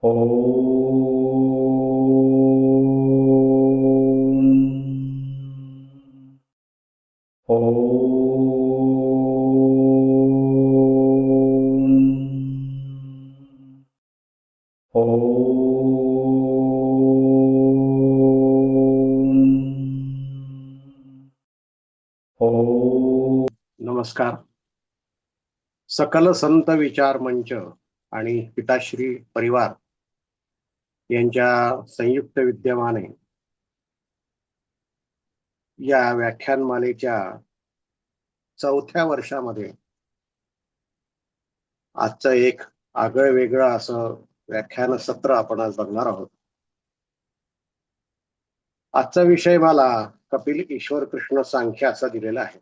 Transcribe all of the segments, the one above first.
ॐ ॐ नमस्कार. सकल संत विचार मंच आणि पिताश्री परिवार यांच्या संयुक्त विद्यमाने या व्याख्यानमालेच्या 4थ्या वर्षामध्ये आजचं एक आगळं वेगळं असं व्याख्यान सत्र आपण आज बघणार आहोत. आजचा विषय मला कपिल ईश्वर कृष्ण सांख्य असा दिलेला आहे.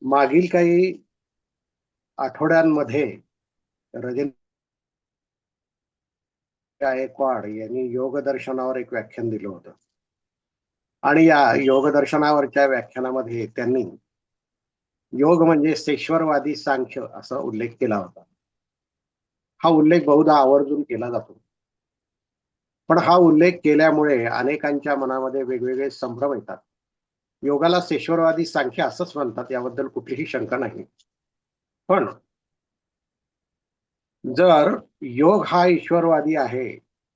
मागील काही आठवड्यांमध्ये रजनी गायकवाड यांनी योग दर्शनावर एक व्याख्यान दिलं होतं आणि या योग दर्शनावरच्या व्याख्यानामध्ये त्यांनी योग म्हणजे सेश्वरवादी सांख्य असा उल्लेख केला होता. हा उल्लेख बहुधा आवर्जून केला जातो, पण हा उल्लेख केल्यामुळे अनेकांच्या मनामध्ये वेगवेगळे संभ्रम येतात. योगाला सेश्वरवादी सांख्य असंच म्हणतात, याबद्दल कुठलीही शंका नाही. पण जर योग हा ईश्वरवादी आहे,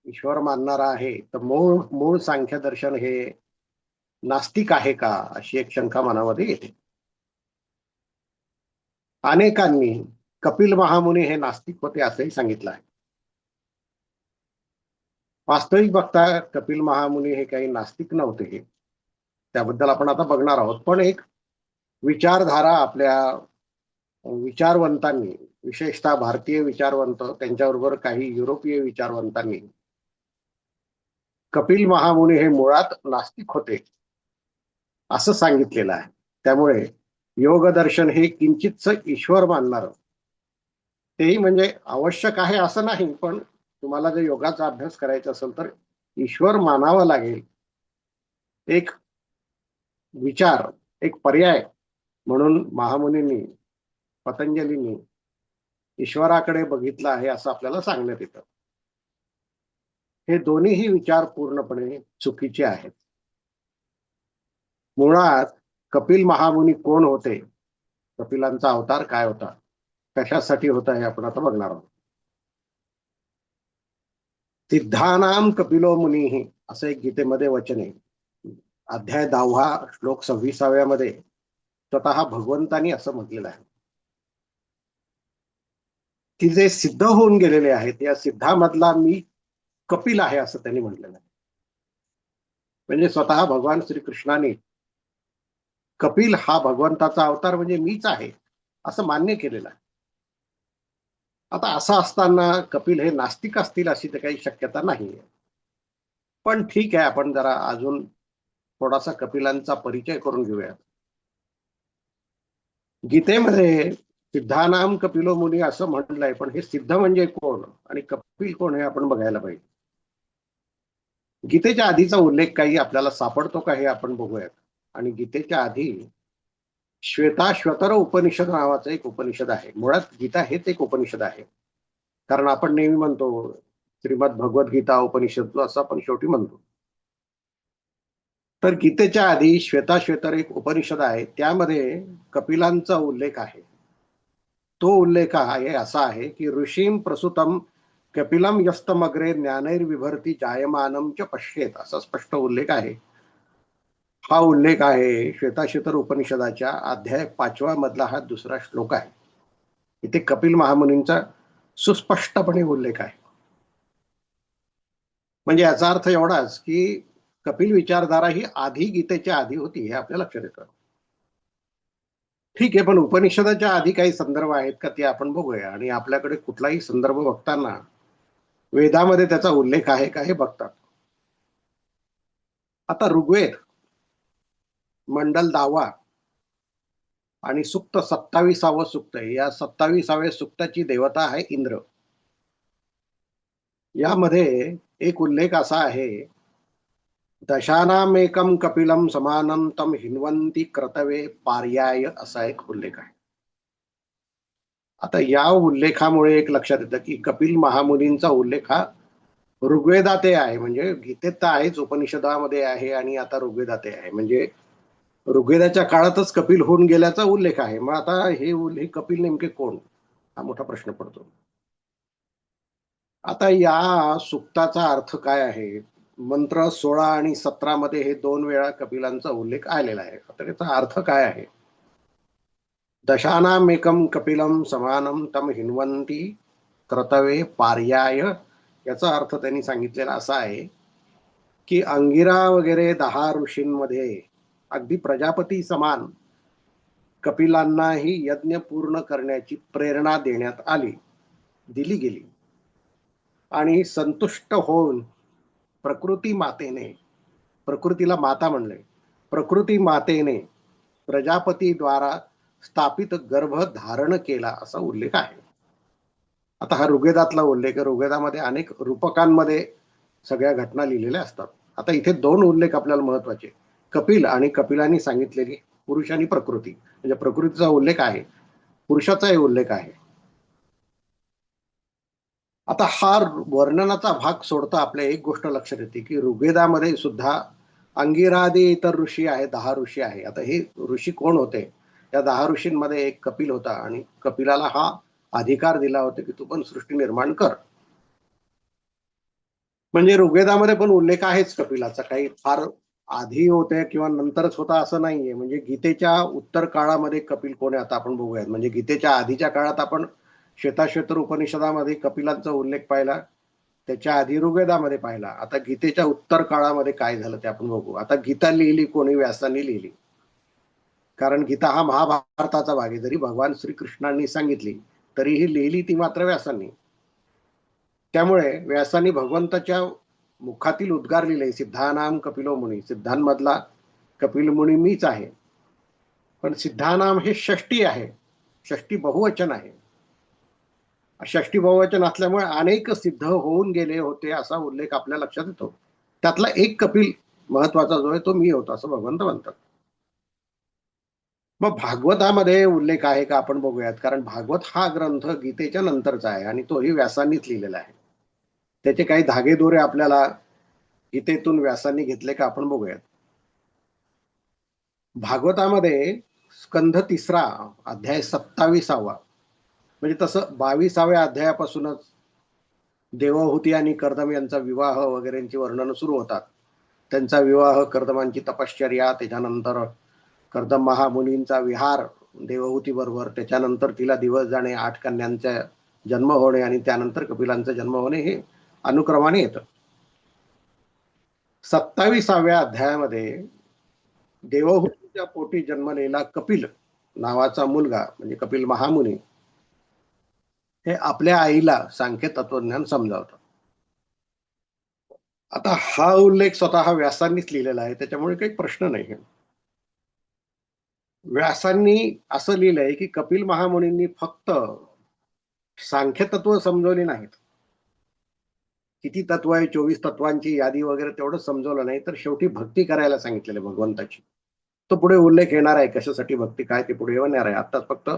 ईश्वर मानणारा आहे, तर मूळ मूळ सांख्य दर्शन हे नास्तिक आहे का, अशी एक शंका मनामध्ये येते. अनेकांनी कपिल महामुनी हे नास्तिक होते असंही सांगितलं आहे. वास्तविक बघता कपिल महामुनी हे काही नास्तिक नव्हते, त्याबद्दल आपण आता बघणार आहोत. पण एक विचारधारा आपल्या विचारवंतांनी, विशेषतः भारतीय विचारवंत, त्यांच्याबरोबर काही युरोपीय विचारवंतांनी कपिल महामुनी हे मुळात नास्तिक होते असं सांगितलेलं आहे. त्यामुळे योग दर्शन हे किंचितच ईश्वर मानणार, तेही म्हणजे आवश्यक आहे असं नाही, पण तुम्हाला जर योगाचा अभ्यास करायचा असेल तर ईश्वर मानावा लागेल, एक विचार, एक पर्याय म्हणून महामुनींनी, पतंजलींनी ईश्वराकडे बघितलं आहे असं आपल्याला सांगण्यात येतं. हे दोन्हीही विचार पूर्णपणे चुकीचे आहेत. मुळात कपिल महामुनी कोण होते, कपिलांचा अवतार काय होता, कशासाठी होता, हे आपण आता बघणार आहोत. सिद्धानाम कपिलो मुनी असं एक गीतेमध्ये वचन आहे. अध्याय 10 श्लोक 26 मध्ये स्वतः भगवंतांनी असं म्हटलेलं आहे की जे सिद्ध होऊन गेलेले आहेत, या सिद्धामधला मी कपिल आहे असं त्यांनी म्हटलेलं आहे. म्हणजे स्वतः भगवान श्रीकृष्णाने कपिल हा भगवंताचा अवतार म्हणजे मीच आहे असं मान्य केलेलं आहे. आता असं असताना कपिल हे नास्तिक असतील अशी तर काही शक्यता नाही. पण ठीक आहे, आपण जरा अजून थोडासा कपिलांचा परिचय करून घेऊया. गीतेमध्ये सिद्धानाम कपिलो मुनी असं म्हटलंय, पण हे सिद्ध म्हणजे कोण आणि कपिल कोण हे आपण बघायला पाहिजे. गीतेच्या आधीचा उल्लेख काही आपल्याला सापडतो का हे आपण बघूयात. आणि गीतेच्या आधी श्वेताश्वतर उपनिषद नावाचं एक उपनिषद आहे. मुळात गीता हेच एक उपनिषद आहे, कारण आपण नेहमी म्हणतो श्रीमद भगवद्गीता उपनिषद असं आपण शेवटी म्हणतो. तर गीतेच्या आधी श्वेताश्वतर एक उपनिषद आहे, त्यामध्ये कपिलांचा उल्लेख आहे. तो उल्लेख आहे असा आहे की ऋषीम प्रसूतम कपिलम यस्तमग्रे ज्ञानैर्विभरती जायमानम च पश्येत, असा स्पष्ट उल्लेख आहे. हा उल्लेख आहे श्वेताश्वतर उपनिषदाच्या अध्याय 5 मधला हा दुसरा श्लोक आहे. इथे कपिल महामुनींचा सुस्पष्टपणे उल्लेख आहे. म्हणजे याचा अर्थ एवढाच की कपिल विचारधारा ही आधी गीतेच्या आधी होती, हे आपल्या लक्षात येतं. ठीक आहे, पण उपनिषदाच्या आधी काही संदर्भ आहेत का ते आपण बघूया. आणि आपल्याकडे कुठलाही संदर्भ बघताना वेदामध्ये त्याचा उल्लेख आहे का हे बघतात. आता ऋग्वेद मंडल 10 आणि सुक्त 27 सुक्त आहे. या 27व्या सुक्ताची देवता आहे इंद्र. यामध्ये एक उल्लेख असा आहे, दशानामेकम कपिलम समानम तम हिन्वंती क्रतवे पार्याय, असा एक उल्लेख आहे. आता या उल्लेखामुळे एक लक्षात येतं की कपिल महामुनींचा उल्लेख हा ऋग्वेदाते आहे, म्हणजे गीतेत तर आहेच, उपनिषदामध्ये आहे आणि आता ऋग्वेदाते आहे. म्हणजे ऋग्वेदाच्या काळातच कपिल होऊन गेल्याचा उल्लेख आहे. मग आता हे कपिल नेमके कोण, हा मोठा प्रश्न पडतो. आता या सुक्ताचा अर्थ काय आहे? मंत्र 16 आणि 17 मध्ये हे 2 वेळा कपिलांचा उल्लेख आलेला आहे. आता त्याचा अर्थ काय आहे? दशानामेकं कपिलं समानं तम हिन्वन्ति क्रतवे पार्याय. याचा अर्थ त्यांनी सांगितलेला असा आहे की अंगिरा वगैरे 10 ऋषींमध्ये अगदी प्रजापती समान कपिलांनाही यज्ञ पूर्ण करण्याची प्रेरणा देण्यात आली, दिली गेली. आणि संतुष्ट होऊन प्रकृती मातेने, प्रकृतीला माता म्हणले, प्रकृती मातेने प्रजापतीद्वारा स्थापित गर्भ धारण केला असा उल्लेख आहे. आता हा ऋग्वेदातला उल्लेख, ऋग्वेदामध्ये अनेक रूपकांमध्ये सगळ्या घटना लिहिलेल्या असतात. आता इथे 2 उल्लेख आपल्याला महत्वाचे, कपिल आणि कपिलांनी सांगितलेली पुरुष आणि प्रकृती, म्हणजे प्रकृतीचा उल्लेख आहे, पुरुषाचाही उल्लेख आहे. आता हा वर्णनाचा भाग सोडता आपल्या एक गोष्ट लक्षात येते की ऋग्वेदामध्ये सुद्धा अंगिरादी इतर ऋषी आहे, 10 ऋषी आहे. आता हे ऋषी कोण होते? या 10 ऋषींमध्ये एक कपिल होता आणि कपिलाला हा अधिकार दिला होता की तू पण सृष्टी निर्माण कर. म्हणजे ऋग्वेदामध्ये पण उल्लेख आहेच कपिलाचा, काही फार आधी होते किंवा नंतरच होता असं नाहीये. म्हणजे गीतेच्या उत्तर काळामध्ये कपिल कोण आहे आता आपण बघूयात. म्हणजे गीतेच्या आधीच्या काळात आपण श्वेताश्वेतर उपनिषदामध्ये कपिलांचा उल्लेख पाहिला, त्याच्या आधी ऋग्वेदामध्ये पाहिला. आता गीतेच्या उत्तर काळामध्ये काय झालं ते आपण बघू. आता गीता लिहिली कोणी? व्यासांनी लिहिली. कारण गीता हा महाभारताचा भाग आहे. जरी भगवान श्रीकृष्णांनी सांगितली तरीही लिहिली ती मात्र व्यासांनी. त्यामुळे व्यासांनी भगवंताच्या मुखातील उद्गार लिहिले, सिद्धानाम कपिलो मुनी, सिद्धांमधला कपिल मुनी मीच आहे. पण सिद्धानाम हे षष्टी आहे, षष्टी बहुवचन आहे. षष्टी बहुवचन असल्यामुळे अनेक सिद्ध होऊन गेले होते असा उल्लेख आपल्या लक्षात येतो. त्यातला एक कपिल महत्वाचा जो आहे तो मी होतो असं भगवंत म्हणतात. मग भागवतामध्ये उल्लेख आहे का आपण बघूयात. कारण भागवत हा ग्रंथ गीतेच्या नंतरचा आहे आणि तोही व्यासांनीच लिहिलेला आहे. त्याचे काही धागेदोरे आपल्याला गीतेतून व्यासांनी घेतले का आपण बघूयात. भागवतामध्ये स्कंध 3 अध्याय 27, म्हणजे तसं 22व्या अध्यायापासूनच देवहूती आणि कर्दम यांचा विवाह वगैरेंची वर्णन सुरू होतात. त्यांचा विवाह, कर्दमांची तपश्चर्या, त्याच्यानंतर कर्दम महामुनींचा विहार देवहूती बरोबर, त्याच्यानंतर तिला दिवस जाणे, 8 कन्यांचा जन्म होणे आणि त्यानंतर कपिलांचा जन्म होणे, हे अनुक्रमाने येतं. 27व्या अध्यायामध्ये देवहूतीच्या पोटी जन्मलेला कपिल नावाचा मुलगा म्हणजे कपिल महामुनी हे आपल्या आईला सांख्य तत्वज्ञान समजावतात. आता हा उल्लेख स्वतः व्यासांनीच लिहिलेला आहे, त्याच्यामुळे काही प्रश्न नाही. व्यासांनी असं लिहिलंय की कपिल महामुनींनी फक्त सांख्य तत्व समजवली नाहीत, किती तत्व आहे, 24 तत्वांची यादी वगैरे तेवढं समजवलं नाही, तर शेवटी भक्ती करायला सांगितलेलं भगवंताची. तो पुढे उल्लेख येणार आहे, कशासाठी भक्ती काय ते पुढे येणार आहे. आताच फक्त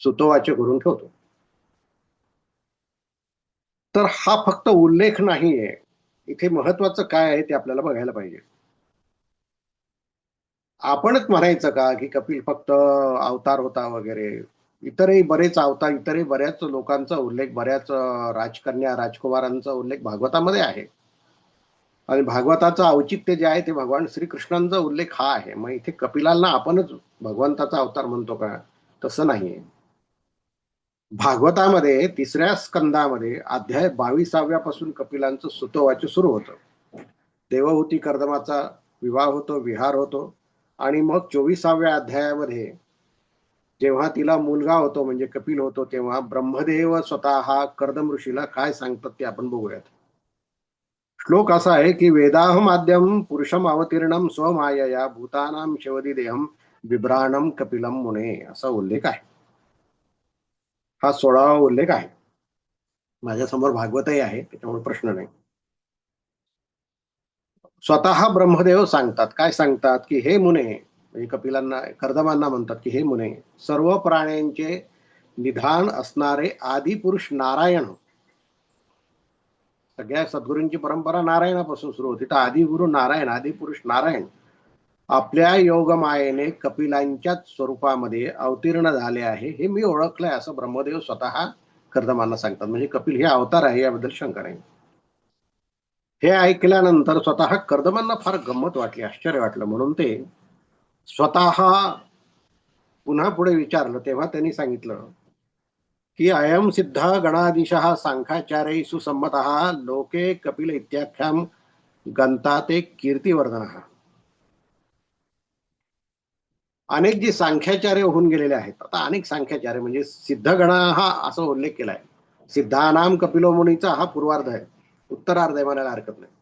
सुतोवाच्य करून ठेवतो. तर हा फक्त उल्लेख नाहीये, इथे महत्वाचं काय आहे ते आपल्याला बघायला पाहिजे. आपणच म्हणायचं का की कपिल फक्त अवतार होता वगैरे? इतरही बरेच अवतार, इतरही बऱ्याच लोकांचा उल्लेख, बऱ्याच राजकन्या राजकुमारांचा उल्लेख भागवतामध्ये आहे. आणि भागवताचं औचित्य जे आहे ते भगवान श्रीकृष्णांचा उल्लेख हा आहे. मग इथे कपिलांना आपणच भगवंताचा अवतार म्हणतो का? तसं नाहीये. भागवतामध्ये 3ऱ्या स्कंदामध्ये अध्याय 22व्यापासून कपिलांचं सुतोवाच्य सुरू होतं. देवहूती कर्दमाचा विवाह होतो, विहार होतो आणि मग 24व्या अध्यायामध्ये जेव्हा तिला मुलगा होतो म्हणजे कपिल होतो, तेव्हा ब्रह्मदेव स्वतः कर्दम ऋषीला काय सांगतात ते आपण बघूयात. श्लोक असा आहे की वेदाहमाद्यम पुरुषम अवतीर्णम स्वमायया भूतानाम शवदी देहम बिभ्राणम कपिलम मुने, असा उल्लेख आहे. हा 16वा उल्लेख आहे. माझ्यासमोर भागवतही आहे, त्याच्यामुळे प्रश्न नाही. स्वतः ब्रह्मदेव सांगतात, काय सांगतात की हे मुने, म्हणजे कपिलांना कर्दमांना म्हणतात की हे मुने, सर्व प्राण्यांचे निधान असणारे आदिपुरुष नारायण, सगळ्या सद्गुरूंची परंपरा नारायणापासून सुरू होती, तर आदिगुरु नारायण, आदिपुरुष नारायण आपल्या योगमायेने कपिलांच्याच स्वरूपामध्ये अवतीर्ण झाले आहे, हे मी ओळखलंय, असं ब्रह्मदेव स्वतः कर्दमांना सांगतात. म्हणजे कपिल हे अवतार आहे याबद्दल शंका नाही. हे ऐकल्यानंतर स्वतः कर्दमांना फार गंमत वाटली, आश्चर्य वाटलं, म्हणून ते स्वतः पुन्हा पुढे विचारलं. तेव्हा त्यांनी सांगितलं की अयम सिद्ध गणाधीशः सांख्याचार्य सुसम्मतः लोके कपिल इत्याख्याम गंताते कीर्तिवर्धनः. अनेक जे सांख्याचार्य होऊन गेलेले आहेत, आता अनेक सांख्याचार्य म्हणजे सिद्धगणा हा असा उल्लेख केलाय. सिद्धानाम कपिलो मुनीचा हा पूर्वार्ध आहे, उत्तरार्ध आहे म्हणायला हरकत नाही.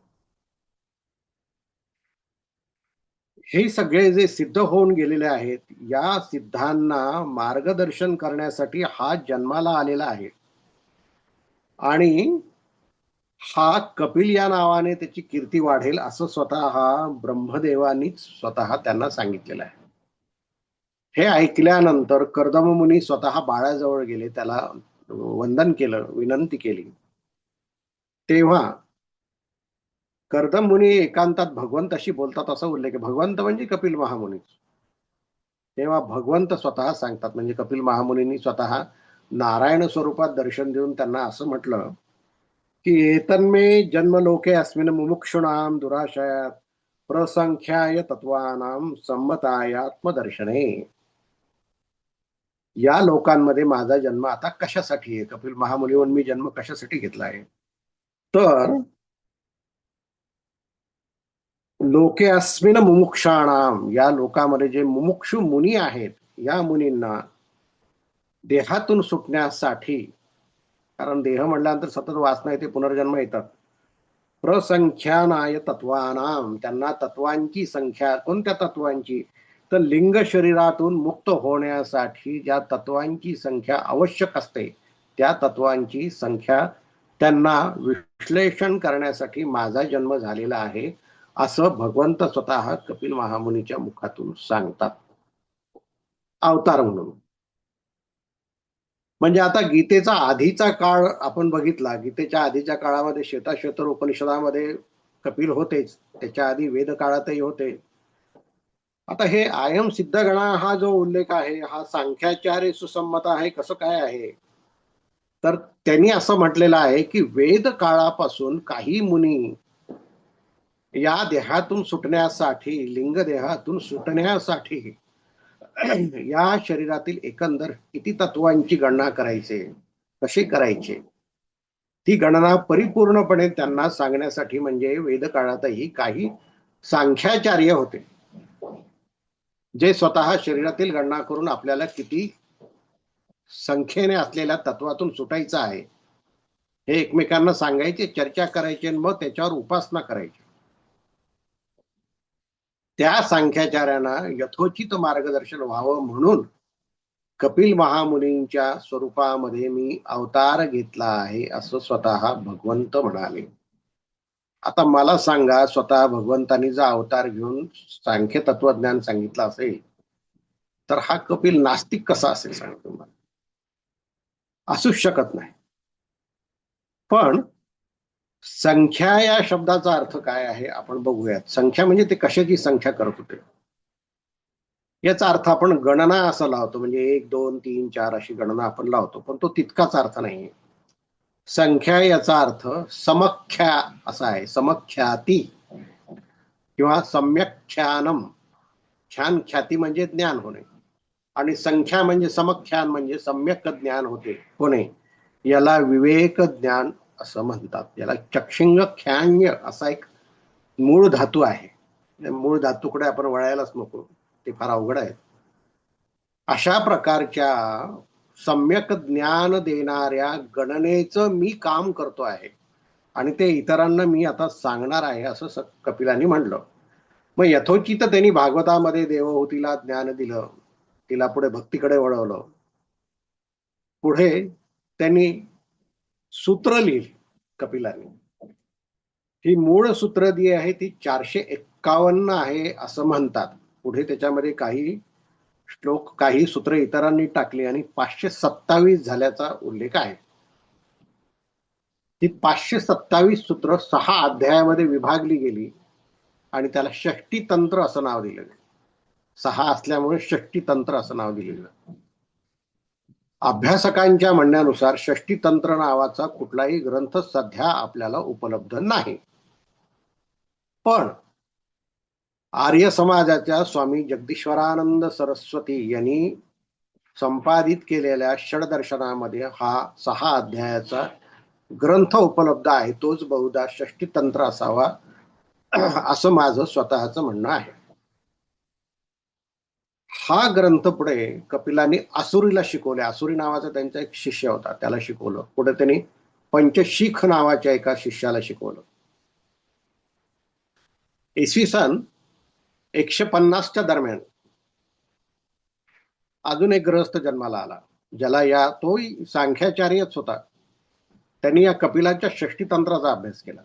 हे सगळे जे सिद्ध होऊन गेलेले आहेत, या सिद्धांना मार्गदर्शन करण्यासाठी हा जन्माला आलेला आहे. आणि हा कपिल या नावाने त्याची कीर्ती वाढेल असं स्वतः ब्रह्मदेवानीच स्वतः त्यांना सांगितलेलं आहे. हे ऐकल्यानंतर कर्दम मुनी स्वतः बाळाजवळ गेले, त्याला वंदन केलं, विनंती केली. तेव्हा कर्दम मुनी एकांतात भगवंताशी बोलतात असा उल्लेख आहे. भगवंत म्हणजे कपिल महामुनी. तेव्हा भगवंत स्वतः सांगतात, म्हणजे कपिल महामुनींनी स्वतः नारायण स्वरूपात दर्शन देऊन त्यांना असं म्हटलं की एतन्मे जन्मलोके अस्मिन् मुमुक्षुणाम दुराशयात प्रसंख्याय तत्वानाम संमताय आत्मदर्शने. या लोकांमध्ये माझा जन्म आता कशासाठी आहे, कपिल महामुनीवर मी जन्म कशासाठी घेतला आहे, तर लोके अस्मिन मुमुक्षाणाम, या लोकांमध्ये जे मुमुक्षु मुनी आहेत, या मुनींना देहातून सुटण्यासाठी, कारण देह म्हटल्यानंतर सतत वासना येते, पुनर्जन्म येतात, प्रसंख्यानाय तत्वानाम, त्यांना तत्वांची संख्या, कोणत्या तत्वांची, तर लिंग शरीरातून मुक्त होण्यासाठी ज्या तत्वांची संख्या आवश्यक असते, त्या तत्वांची संख्या त्यांना विश्लेषण करण्यासाठी माझा जन्म झालेला आहे, असं भगवंत स्वतः कपिल महामुनीच्या मुखातून सांगतात, अवतार म्हणून. म्हणजे आता गीतेचा आधीचा काळ आपण बघितला, गीतेच्या आधीच्या काळामध्ये श्वेताश्वतर उपनिषदामध्ये कपिल होतेच, त्याच्या आधी वेद काळातही होते. आता हे आयम सिद्धगणा हा जो उल्लेख आहे, हा सांख्याचार्य सुसंमत आहे, कसं काय आहे, तर त्यांनी असं म्हटलेलं आहे की वेद काळापासून काही मुनी या देहातून सुटण्यासाठी, लिंग देहातून सुटण्यासाठी या शरीरातील एकंदर किती तत्वांची गणना करायचे, कशी करायचे, ती गणना परिपूर्णपणे त्यांना सांगण्यासाठी, म्हणजे वेद काळातही काही सांख्याचार्य होते, जे स्वतः शरीरातील गणना करून आपल्याला किती संख्येने असलेल्या तत्वातून सुटायचं आहे हे एकमेकांना सांगायचे, चर्चा करायचे, मग त्याच्यावर उपासना करायची. त्या सांख्याचार्यांना यथोचित मार्गदर्शन व्हावं म्हणून कपिल महामुनींच्या स्वरूपामध्ये मी अवतार घेतला आहे, असं स्वतः भगवंत म्हणाले. आता मला सांगा, स्वतः भगवंतांनी जर अवतार घेऊन सांख्य तत्वज्ञान सांगितलं असेल, तर हा कपिल नास्तिक कसा असेल सांगा तुम्हाला, असूच शकत नाही. पण संख्या या शब्दाचा अर्थ काय आहे आपण बघूयात. संख्या म्हणजे ते कशाची संख्या करत होते, याचा अर्थ आपण गणना असं लावतो, म्हणजे 1 2 3 4 अशी गणना आपण लावतो, पण तो तितकाच अर्थ नाही. संख्या याचा अर्थ समख्या असा आहे, समख्याती किंवा सम्यख्यानम. ख्यान, ख्याती म्हणजे ज्ञान होणे, आणि संख्या म्हणजे समख्यान म्हणजे सम्यक ज्ञान होणे, याला विवेक ज्ञान असं म्हणतात. याला चक्षिंग ख्यान्य असा एक मूळ धातू आहे, मूळ धातूकडे आपण वळायलाच नको, ते फार अवघड आहे. अशा प्रकारच्या सम्यक ज्ञान देणाऱ्या गणनेचं मी काम करतो आहे, आणि ते इतरांना मी आता सांगणार आहे, असं कपिलांनी म्हणलं. मग यथोचित त्यांनी भागवतामध्ये देवहूतीला ज्ञान दिलं, तिला पुढे भक्तीकडे वळवलं. पुढे त्यांनी सूत्र लिहिली कपिलांनी. ही मूळ सूत्र जी आहे ती 451 आहे असं म्हणतात. पुढे त्याच्यामध्ये काही श्लोक, काही सूत्र इतरांनी टाकली आणि 527 झाल्याचा उल्लेख आहे. ती 527 सूत्र 6 अध्यायामध्ये विभागली गेली आणि त्याला षष्टी तंत्र असं नाव दिलं गेलं. 6 असल्यामुळे षष्टी तंत्र असं नाव दिलेलं. अभ्यासकांच्या म्हणण्यानुसार षष्टी तंत्र नावाचा कुठलाही ग्रंथ सध्या आपल्याला उपलब्ध नाही. पण आर्य समाजाच्या स्वामी जगदीश्वरानंद सरस्वती यांनी संपादित केलेल्या षडदर्शनामध्ये हा 6 अध्यायाचा ग्रंथ उपलब्ध आहे. तोच बहुधा षष्टी तंत्र असावा असं माझं स्वतःचं म्हणणं आहे. हा ग्रंथ पुढे कपिलांनी आसुरीला शिकवले. आसुरी नावाचा त्यांचा एक शिष्य होता, त्याला शिकवलं. पुढे त्यांनी पंचशीख नावाच्या एका शिष्याला शिकवलं. इसवी सन 150च्या दरम्यान अजून एक गृहस्थ जन्माला आला, ज्याला तोही सांख्याचार्यच होता. त्यांनी या कपिलाच्या षष्टी तंत्राचा अभ्यास केला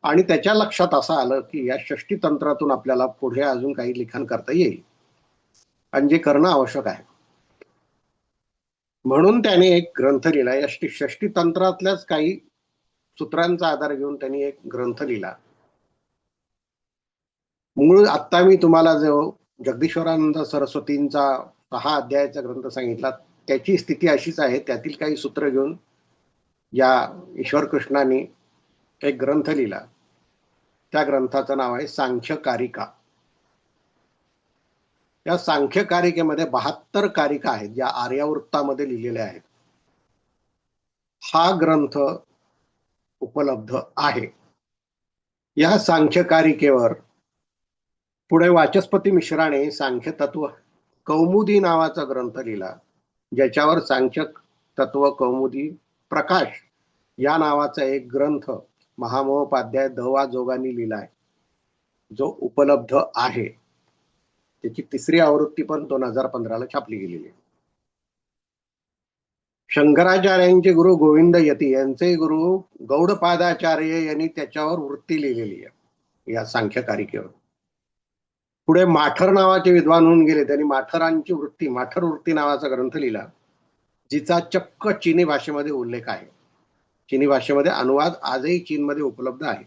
आणि त्याच्या लक्षात असं आलं की या षष्टी तंत्रातून आपल्याला पुढे अजून काही लिखाण करता येईल आणि जे करणं आवश्यक आहे. म्हणून त्याने एक ग्रंथ लिहिला. या षष्टी तंत्रातल्याच काही सूत्रांचा आधार घेऊन त्यांनी एक ग्रंथ लिहिला. मूळ आत्ता मी तुम्हाला जो जगदीश्वरानंद सरस्वतींचा 6 अध्यायाचा ग्रंथ सांगितला, त्याची स्थिती अशीच आहे. त्यातील काही सूत्र घेऊन या ईश्वर कृष्णाने एक ग्रंथ लिहिला. त्या ग्रंथाचं नाव आहे सांख्य कारिका. या सांख्य कारिकेमध्ये 72 कारिका आहेत, ज्या आर्यावृत्तामध्ये लिहिलेल्या आहेत. हा ग्रंथ उपलब्ध आहे. या सांख्य कारिकेवर पुढे वाचस्पती मिश्राने सांख्य तत्व कौमुदी नावाचा ग्रंथ लिहिला, ज्याच्यावर सांख्य तत्व कौमुदी प्रकाश या नावाचा एक ग्रंथ महामहोपाध्याय द.वा. जोगांनी लिहिलाय, जो उपलब्ध आहे. त्याची 3री आवृत्ती पण 2015ला छापली गेलेली आहे. शंकराचार्यांचे गुरु गोविंद यती यांचे गुरु गौडपादाचार्य यांनी त्याच्यावर वृत्ती लिहिलेली आहे या सांख्य कारिकेवर. पुढे माठर नावाचे विद्वान होऊन गेले. त्यांनी माठरांची वृत्ती, माठर वृत्ती नावाचा ग्रंथ लिहिला, जिचा चक्क चीनी भाषेमध्ये उल्लेख आहे. चीनी भाषेमध्ये अनुवाद आजही चीनमध्ये उपलब्ध आहे.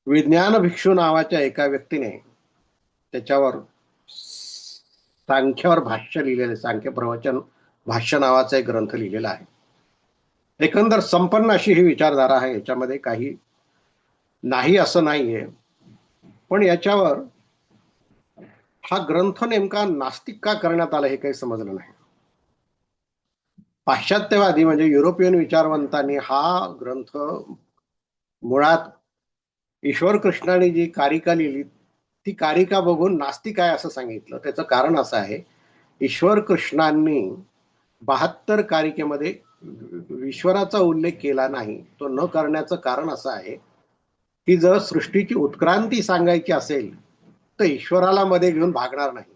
विज्ञान भिक्षू नावाच्या एका व्यक्तीने त्याच्यावर सांख्यावर भाष्य लिहिलेले, सांख्य प्रवचन भाष्य नावाचा एक ग्रंथ लिहिलेला आहे. एकंदर संपन्न अशी ही विचारधारा आहे. याच्यामध्ये काही नाही असं नाहीये. पण याच्यावर हा ग्रंथ नेमका नास्तिक का करण्यात आला हे काही समजलं नाही. पाश्चात्यवादी म्हणजे युरोपियन विचारवंतांनी हा ग्रंथ मुळात ईश्वर कृष्णाने जी कारिका लिहिली ती कारिका बघून नास्तिक आहे असं सांगितलं. त्याचं कारण असं आहे, ईश्वर कृष्णांनी 72 कारिकेमध्ये ईश्वराचा उल्लेख केला नाही. तो न करण्याचं कारण असं आहे की जर सृष्टीची उत्क्रांती सांगायची असेल तर ईश्वराला मध्ये घेऊन भागणार नाही.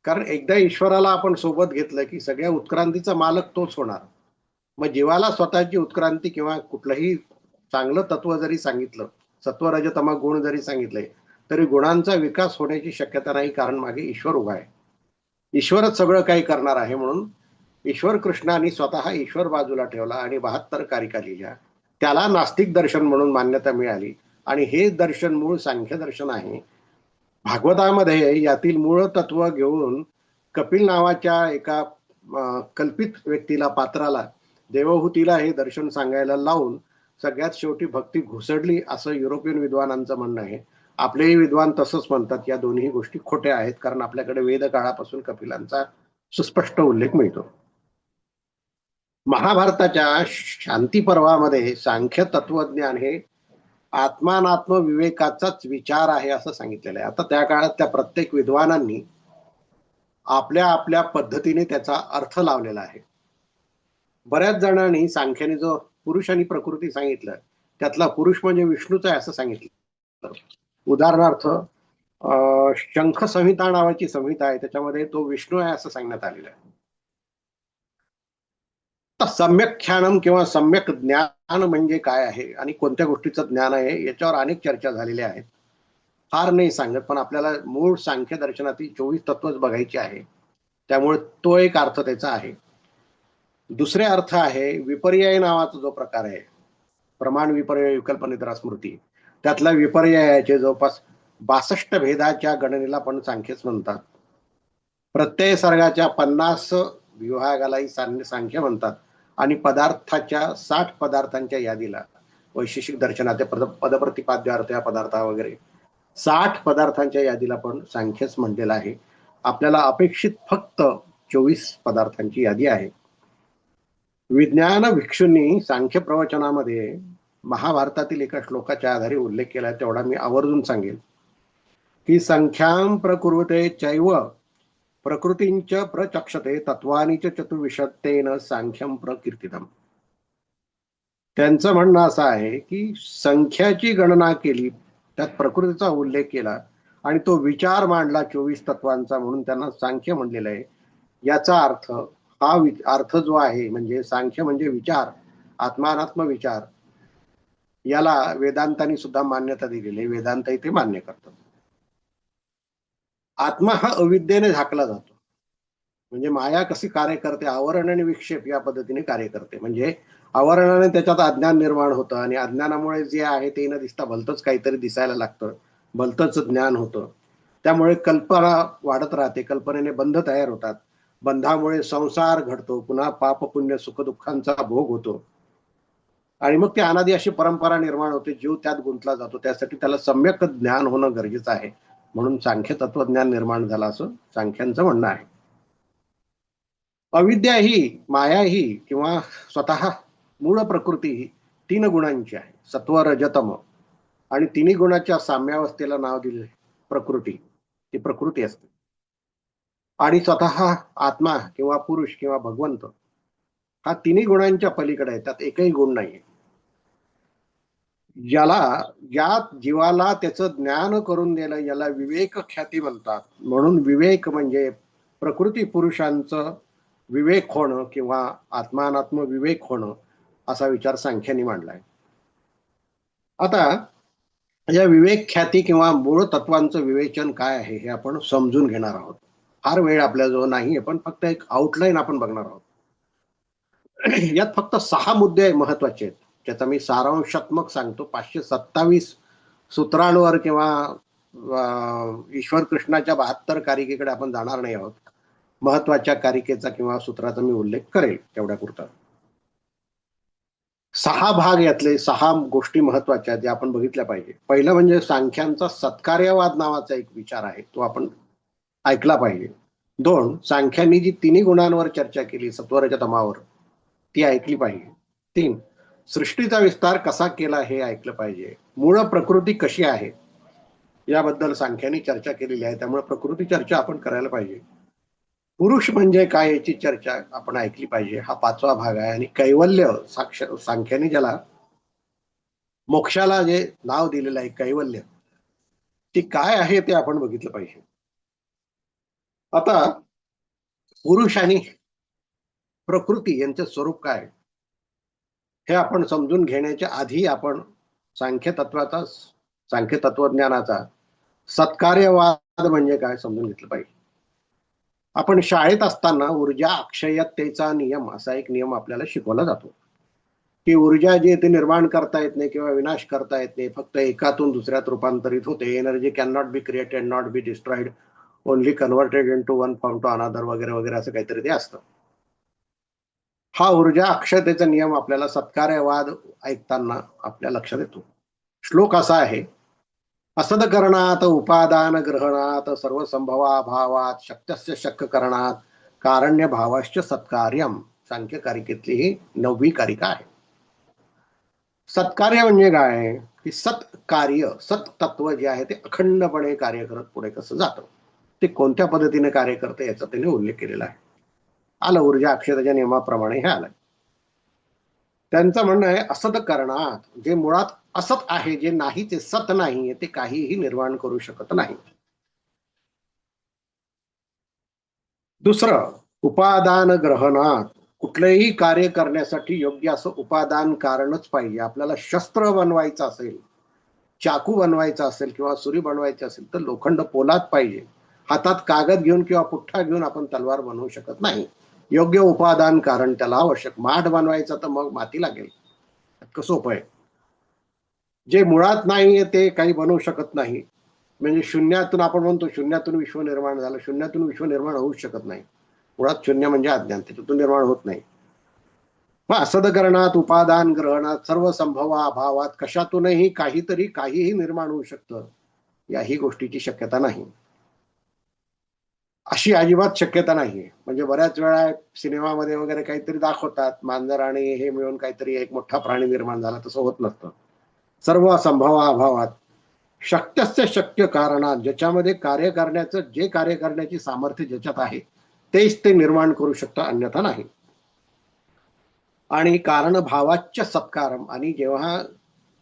कारण एकदा ईश्वराला आपण सोबत घेतलं की सगळ्या उत्क्रांतीचा मालक तोच होणार. मग जीवाला स्वतःची उत्क्रांती किंवा कुठलंही चांगलं तत्व जरी सांगितलं, सत्व रज तम गुण जरी सांगितले, तरी गुणांचा विकास होण्याची शक्यता नाही, कारण मागे ईश्वर उभा आहे. ईश्वरच सगळं काही करणार आहे. म्हणून ईश्वर कृष्णाने स्वतः ईश्वर बाजूला ठेवला आणि 72 कारिका लिहिल्या. त्याला नास्तिक दर्शन म्हणून मान्यता मिळाली आणि हे दर्शन मूळ सांख्य दर्शन आहे. भागवतामध्ये यातील मूळ तत्व घेऊन कपिल नावाच्या एका कल्पित व्यक्तीला, पात्राला, देवहूतीला हे दर्शन सांगायला लावून सगळ्यात शेवटी भक्ती घुसडली असं युरोपियन विद्वानांचं म्हणणं आहे. आपलेही विद्वान तसंच म्हणतात. या दोन्ही गोष्टी खोट्या आहेत, कारण आपल्याकडे वेद काळापासून कपिलांचा सुस्पष्ट उल्लेख मिळतो. महाभारताच्या शांती पर्वामध्ये सांख्य तत्वज्ञान हे आत्मानात्म विवेकाचाच विचार आहे असं सांगितलेलं आहे. आता त्या काळात त्या प्रत्येक विद्वानांनी आपल्या आपल्या पद्धतीने त्याचा अर्थ लावलेला आहे. बऱ्याच जणांनी सांख्याने जो पुरुष आणि प्रकृती सांगितलं, त्यातला पुरुष म्हणजे विष्णूच आहे असं सांगितलं. उदाहरणार्थ शंख संहिता नावाची संहिता आहे, त्याच्यामध्ये तो विष्णू आहे असं सांगण्यात आलेलं आहे. सम्यक ख्यानम किंवा सम्यक ज्ञान म्हणजे काय आहे आणि कोणत्या गोष्टीचं ज्ञान आहे, याच्यावर अनेक चर्चा झालेल्या आहेत. फार नाही सांगत, पण आपल्याला मूळ सांख्य दर्शनातील 24 तत्वच बघायची आहे, त्यामुळे तो एक अर्थ त्याचा आहे. दुसरे अर्थ आहे विपर्याय नावाचा जो प्रकार आहे, प्रमाण विपर्याय विकल्पनिद्रा स्मृती, त्यातला विपर्यायाचे जवळपास 62 भेदाच्या गणनेला पण सांख्यच म्हणतात. प्रत्यय सर्गाच्या 50 विभागालाही सांख्य म्हणतात आणि पदार्थाच्या 60 पदार्थांच्या यादीला, वैशेषिक दर्शनाच्या पदप्रतिपाद्य अर्थ या पदार्था वगैरे 60 पदार्थांच्या यादीला पण सांख्यच म्हटलेलं आहे. आपल्याला अपेक्षित फक्त 24 पदार्थांची यादी आहे. विज्ञान भिक्षूंनी सांख्य प्रवचनामध्ये महाभारतातील एका श्लोकाच्या आधारे उल्लेख केला, तेवढा मी आवर्जून सांगेल की संख्यां प्रकुर्वते चैव प्रकृतींच प्रचक्षते तत्वानी च चतुर्विशतेन सांख्यम प्रकीर्तितम. त्यांचं म्हणणं असं आहे की संख्याची गणना केली, त्यात प्रकृतीचा उल्लेख केला आणि तो विचार मांडला 24 तत्वांचा, म्हणून त्यांना सांख्य म्हणलेलं आहे. याचा अर्थ हा अर्थ जो आहे, म्हणजे सांख्य म्हणजे विचार, आत्मानात्म विचार, याला वेदांतांनी सुद्धा मान्यता दिलेली आहे. वेदांत ते मान्य करतात. आत्मा हा अविद्येने झाकला जातो, म्हणजे माया कशी कार्य करते, आवरण आणि विक्षेप या पद्धतीने कार्य करते. म्हणजे आवरणाने त्याच्यात अज्ञान निर्माण होतं आणि अज्ञानामुळे जे आहे ते न दिसता भलतंच काहीतरी दिसायला लागतं, भलतंच ज्ञान होतं. त्यामुळे कल्पना वाढत राहते, कल्पनेने बंध तयार होतात, बंधामुळे संसार घडतो, पुन्हा पाप पुण्य सुखदुःखांचा भोग होतो आणि मग ती अनादी अशी परंपरा निर्माण होते, जीव त्यात गुंतला जातो. त्यासाठी त्याला सम्यक ज्ञान होणं गरजेचं आहे, म्हणून सांख्य तत्वज्ञान निर्माण झालं असं सांख्यांचं म्हणणं आहे. अविद्या ही, माया ही किंवा स्वतः मूळ प्रकृती ही 3 गुणांची आहे, सत्व रजतम, आणि तिन्ही गुणाच्या साम्यावस्थेला नाव दिले प्रकृती. ती प्रकृती असते. आणि स्वतः आत्मा किंवा पुरुष किंवा भगवंत हा तिन्ही गुणांच्या पलीकडे आहे, त्यात एकही गुण नाही. या जीवाला त्याचं ज्ञान करून दिलं याला विवेक ख्याती म्हणतात. म्हणून विवेक म्हणजे प्रकृती पुरुषांचं विवेक होणं किंवा आत्मानात्म विवेक होणं, असा विचार सांख्याने मांडलाय. आता या विवेक ख्याती किंवा मूळ तत्वांचं विवेचन काय आहे हे आपण समजून घेणार आहोत. फार वेळ आपल्याजवळ नाहीये, पण फक्त एक आउटलाईन आपण बघणार आहोत. यात फक्त 6 मुद्दे महत्वाचे आहेत, ज्याचा मी सारांशात्मक सांगतो. 527 सूत्रांवर किंवा ईश्वर कृष्णाच्या 72 कारिकेकडे आपण जाणार नाही आहोत. महत्वाच्या कारिकेचा किंवा सूत्राचा मी उल्लेख करेल तेवढ्या पुरता. 6 भाग, यातले 6 गोष्टी महत्वाच्या ज्या आपण बघितल्या पाहिजे. पहिलं म्हणजे सांख्यांचा सत्कार्यवाद नावाचा एक विचार आहे, तो आपण ऐकला पाहिजे. 2, सांख्यांनी जी तिन्ही गुणांवर चर्चा केली, सत्वरजतमावर, ती ऐकली पाहिजे. 3, सृष्टीचा विस्तार कसा केला हे ऐकलं पाहिजे. मूळ प्रकृती कशी आहे याबद्दल सांख्यांनी चर्चा केलेली आहे, त्यामुळे प्रकृती चर्चा आपण करायला पाहिजे. पुरुष म्हणजे काय याची चर्चा आपण ऐकली पाहिजे, हा 5वा भाग आहे. आणि कैवल्य, सांख्याने ज्याला मोक्षाला जे नाव दिलेलं आहे कैवल्य, ते काय आहे ते आपण बघितलं पाहिजे. आता पुरुष आणि प्रकृती यांचे स्वरूप काय हे आपण समजून घेण्याच्या आधी आपण सांख्य तत्वज्ञानाचा सत्कार्यवाद म्हणजे काय समजून घेतलं पाहिजे. आपण शाळेत असताना ऊर्जा अक्षयतेचा नियम असा एक नियम आपल्याला शिकवला जातो, की ऊर्जा जी ते निर्माण करता येत नाही किंवा विनाश करता येत नाही, फक्त एकातून दुसऱ्यात रूपांतरित होते. Energy can not be created, not be destroyed, only converted into one form to another, वगैरे वगैरे असं काहीतरी ते असतं. हा ऊर्जा अक्षयतेचा नियम आपल्याला सत्कार्यवाद ऐकताना आपल्या लक्षात येतो. श्लोक असा आहे, असदकरणात उपादान ग्रहणात सर्वसंभवाभावात शक्यस्य शक्य करणात कारण्य भावाश्च सत्कार्यम. सांख्य कारिकेतली ही 9वी कारिका आहे. सत्कार्य म्हणजे काय, की सत्कार्य, सत्तत्व जे आहे ते अखंडपणे कार्य करत पुढे कसं जातं, ते कोणत्या पद्धतीने कार्य करतं याचा त्याने उल्लेख केलेला आहे. आलं, ऊर्जा अक्षयतेच्या नियमाप्रमाणे हे आलं. त्यांचं म्हणणं आहे असत करणात, जे मुळात असत आहे, जे नाही ते सत नाही, ते काहीही निर्माण करू शकत नाही. दुसरं, उपादान ग्रहणात, कुठलेही कार्य करण्यासाठी योग्य असं उपादान कारणच पाहिजे. आपल्याला शस्त्र बनवायचं असेल चाकू बनवायचा असेल किंवा सुरी बनवायची असेल तर लोखंड पोलाद पाहिजे. हातात कागद घेऊन किंवा पुठ्ठा घेऊन आपण तलवार बनवू शकत नाही. योग्य उपादान कारण त्याला आवश्यक. माठ बनवायचा तर मग माती लागेल. इतकं सोपं आहे. जे मुळात नाहीये ते काही बनवू शकत नाही. म्हणजे शून्यातून आपण म्हणतो शून्यातून विश्व निर्माण झालं. शून्यातून विश्व निर्माण होऊच शकत नाही. मुळात शून्य म्हणजे अज्ञान, त्याच्यातून निर्माण होत नाही. मग असदकरणात, उपादान ग्रहणात, सर्व संभवा अभावात कशातूनही काहीतरी काहीही निर्माण होऊ शकतं, याही गोष्टीची शक्यता नाही. अशी अजिबात शक्यता नाहीये. म्हणजे बऱ्याच वेळा सिनेमामध्ये वगैरे काहीतरी दाखवतात, मांजर आणि हे मिळून काहीतरी एक मोठा प्राणी निर्माण झाला. तसं होत नसतं. सर्व संभवा अभावात शक्यस्य शक्य कारणात, ज्याच्यामध्ये कार्य करण्याचं, जे कार्य करण्याची सामर्थ्य ज्याच्यात आहे तेच ते निर्माण करू शकतं, अन्यथा नाही. आणि कारण भावाच्य सत्कारम, आणि जेव्हा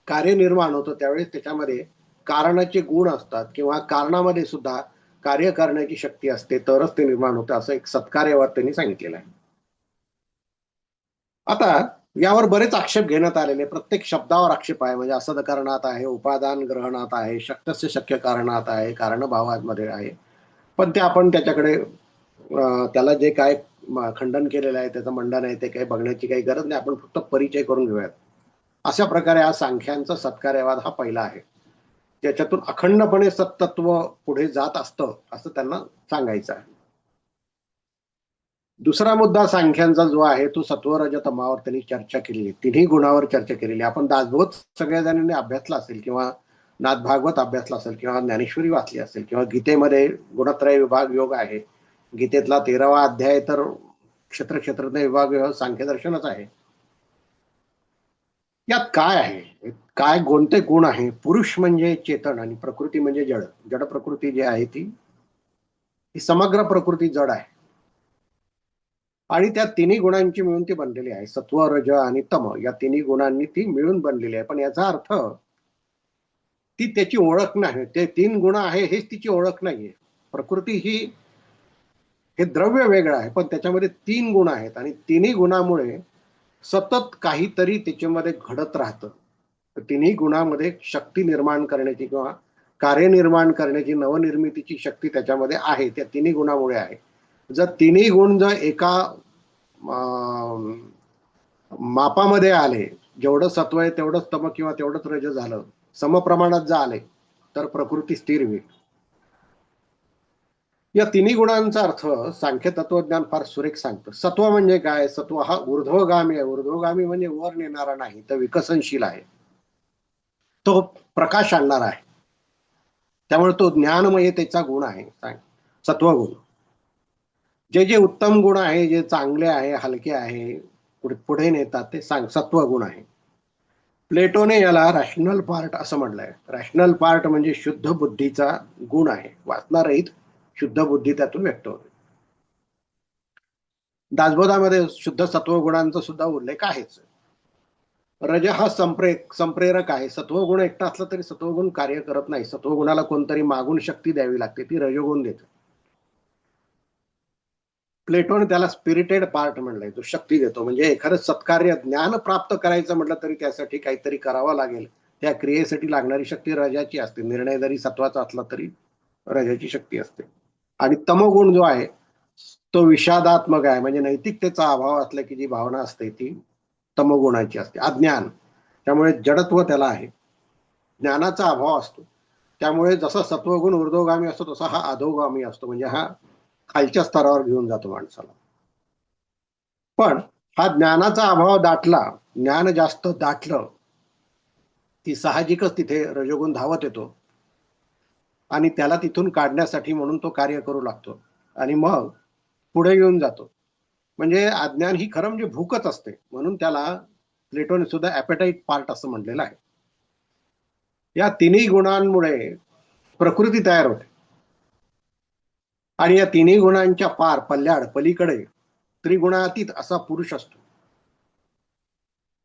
कार्य निर्माण होतं त्यावेळेस त्याच्यामध्ये कारणाचे गुण असतात किंवा कारणामध्ये सुद्धा कार्य करण्याची शक्ती असते, तरच ते निर्माण होतं, असं एक सत्कार्यवाद त्यांनी सांगितलेलं आहे. आता यावर बरेच आक्षेप घेण्यात आलेले. प्रत्येक शब्दावर आक्षेप आहे. म्हणजे असदकरणात आहे, उपादान ग्रहणात आहे, शक्यस्य शक्य कारणात आहे, कारणभावामध्ये आहे. पण ते आपण त्याच्याकडे त्याला जे काय खंडन केलेलं आहे, त्याचं मंडन आहे, ते काही बघण्याची काही गरज नाही. आपण फक्त परिचय करून घेऊयात. अशा प्रकारे हा सांख्यांचा सत्कार्यवाद हा पहिला आहे, ज्याच्यातून अखंडपणे सत्तत्व पुढे जात असतं असं त्यांना सांगायचं आहे. दुसरा मुद्दा सांख्यांचा जो आहे तो सत्व रज तमावर त्यांनी चर्चा केलेली, तिन्ही गुणावर चर्चा केलेली. आपण दासबोध सगळ्या जणांनी अभ्यासला असेल किंवा नाथ भागवत अभ्यासला असेल किंवा ज्ञानेश्वरी वाचली असेल किंवा गीतेमध्ये गुणत्रय विभाग योग आहे. गीतेतला 13वा अध्याय तर क्षेत्र क्षेत्रज्ञ विभाग सांख्यदर्शनच आहे. यात काय आहे, काय कोणते गुण आहे? पुरुष म्हणजे चेतन आणि प्रकृती म्हणजे जड. जड प्रकृती जी आहे ती समग्र प्रकृती जड आहे आणि त्या तिन्ही गुणांची मिळून ती बनलेली आहे. सत्व रज आणि तम या तिन्ही गुणांनी ती मिळून बनलेली आहे. पण याचा अर्थ ती त्याची ओळख नाही. ते तीन गुण आहे हेच तिची ओळख नाहीये. प्रकृती ही हे द्रव्य वेगळं आहे, पण त्याच्यामध्ये तीन गुण आहेत आणि तिन्ही गुणामुळे सतत काहीतरी त्याच्यामध्ये घडत राहतं. तिन्ही गुणामध्ये शक्ती निर्माण करण्याची किंवा कार्य निर्माण करण्याची, नवनिर्मितीची शक्ती त्याच्यामध्ये आहे. त्या तिन्ही गुणामुळे आहे. जर तिन्ही गुण जर एका मापामध्ये आले, जेवढं सत्व आहे तेवढंच तम किंवा तेवढंच रज झालं, समप्रमाणात जर आले तर प्रकृती स्थिर होईल. या तिन्ही गुणांचा अर्थ सांख्य तत्वज्ञान फार सुरेख सांगतं. सत्व म्हणजे काय? सत्व हा ऊर्ध्वगामी आहे. ऊर्ध्वगामी म्हणजे वर नेणारा नाही, तर विकसनशील आहे. तो प्रकाश आणणार आहे. त्यामुळे तो ज्ञानमयतेचा गुण आहे सत्वगुण. जे जे उत्तम गुण आहे, जे चांगले आहे, हलके आहे, पुढे नेतात, ते सत्वगुण आहे. प्लेटोने याला रॅशनल पार्ट असं म्हटलंय. रॅशनल पार्ट म्हणजे शुद्ध बुद्धीचा गुण आहे. वासनारहित शुद्ध बुद्धी त्यातून व्यक्त होते. दासबोधामध्ये शुद्ध सत्वगुणांचा सुद्धा उल्लेख आहेच. रज हा संप्रेरक आहे. सत्वगुण एकटा असला तरी सत्वगुण कार्य करत नाही. सत्वगुणाला कोणतरी मागून शक्ती द्यावी लागते, ती रजोगुण देते. प्लेटोने त्याला स्पिरिटेड पार्ट म्हणलंय, जो शक्ती देतो. म्हणजे एखादं सत्कार्य ज्ञान प्राप्त करायचं म्हटलं तरी त्यासाठी काहीतरी करावं लागेल. त्या क्रियेसाठी लागणारी शक्ती रजाची असते. निर्णय जरी सत्वाचा असला तरी रजाची शक्ती असते. आणि तमोगुण जो आहे तो विषादात्मक आहे. म्हणजे नैतिकतेचा अभाव असला की जी भावना असते ती तमोगुणाची असते. अज्ञान, त्यामुळे जडत्व त्याला आहे. ज्ञानाचा अभाव असतो. त्यामुळे जसा सत्वगुण ऊर्ध्वगामी असतो तसा हा अधोगामी असतो. म्हणजे हा खालच्या स्तरावर घेऊन जातो माणसाला. पण हा ज्ञानाचा अभाव दाटला, ज्ञान जास्त दाटलं की साहजिकच तिथे रजोगुण धावत येतो आणि त्याला तिथून काढण्यासाठी म्हणून तो कार्य करू लागतो आणि मग पुढे येऊन जातो. म्हणजे अज्ञान ही खरं म्हणजे भूकच असते. म्हणून त्याला प्लेटोने सुद्धा ॲपेटाईट पार्ट असं म्हटलेलं आहे. या तिन्ही गुणांमुळे प्रकृती तयार होते आणि या तिन्ही गुणांच्या पार, पल्ल्याड, पलीकडे त्रिगुणातीत असा पुरुष असतो.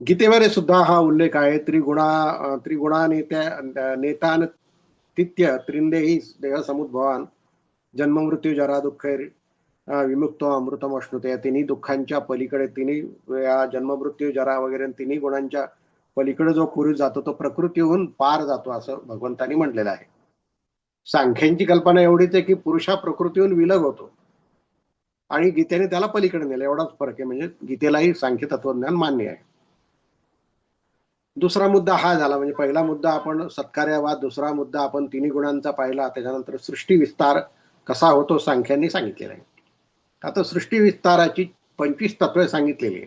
गीतेमध्ये सुद्धा हा उल्लेख आहे. त्रिगुणा नेतान तित्य त्रिंदेही देह समुद्भवान जन्म मृत्यू जरा दुःख विमुक्तो अमृतम अश्नुते. या तिन्ही दुःखांच्या पलीकडे, तिन्ही जन्म मृत्यू जरा वगैरे तिन्ही गुणांच्या पलीकडे जो पुरुष जातो तो प्रकृतीहून पार जातो असं भगवंतांनी म्हटलेलं आहे. सांख्यांची कल्पना एवढीच आहे की पुरुष हा प्रकृतीहून विलग होतो आणि गीतेने त्याला पलीकडे नेलं, एवढाच फरक आहे. म्हणजे गीतेलाही सांख्य तत्वज्ञान मान्य आहे. दुसरा मुद्दा हा झाला, म्हणजे पहिला मुद्दा आपण सत्कार्यवाद, दुसरा मुद्दा आपण तिन्ही गुणांचा पाहिला, त्याच्यानंतर सृष्टी विस्तार कसा होतो सांख्यांनी सांगितलेला आहे. आता सृष्टी विस्ताराची 25 तत्वे सांगितलेली आहे.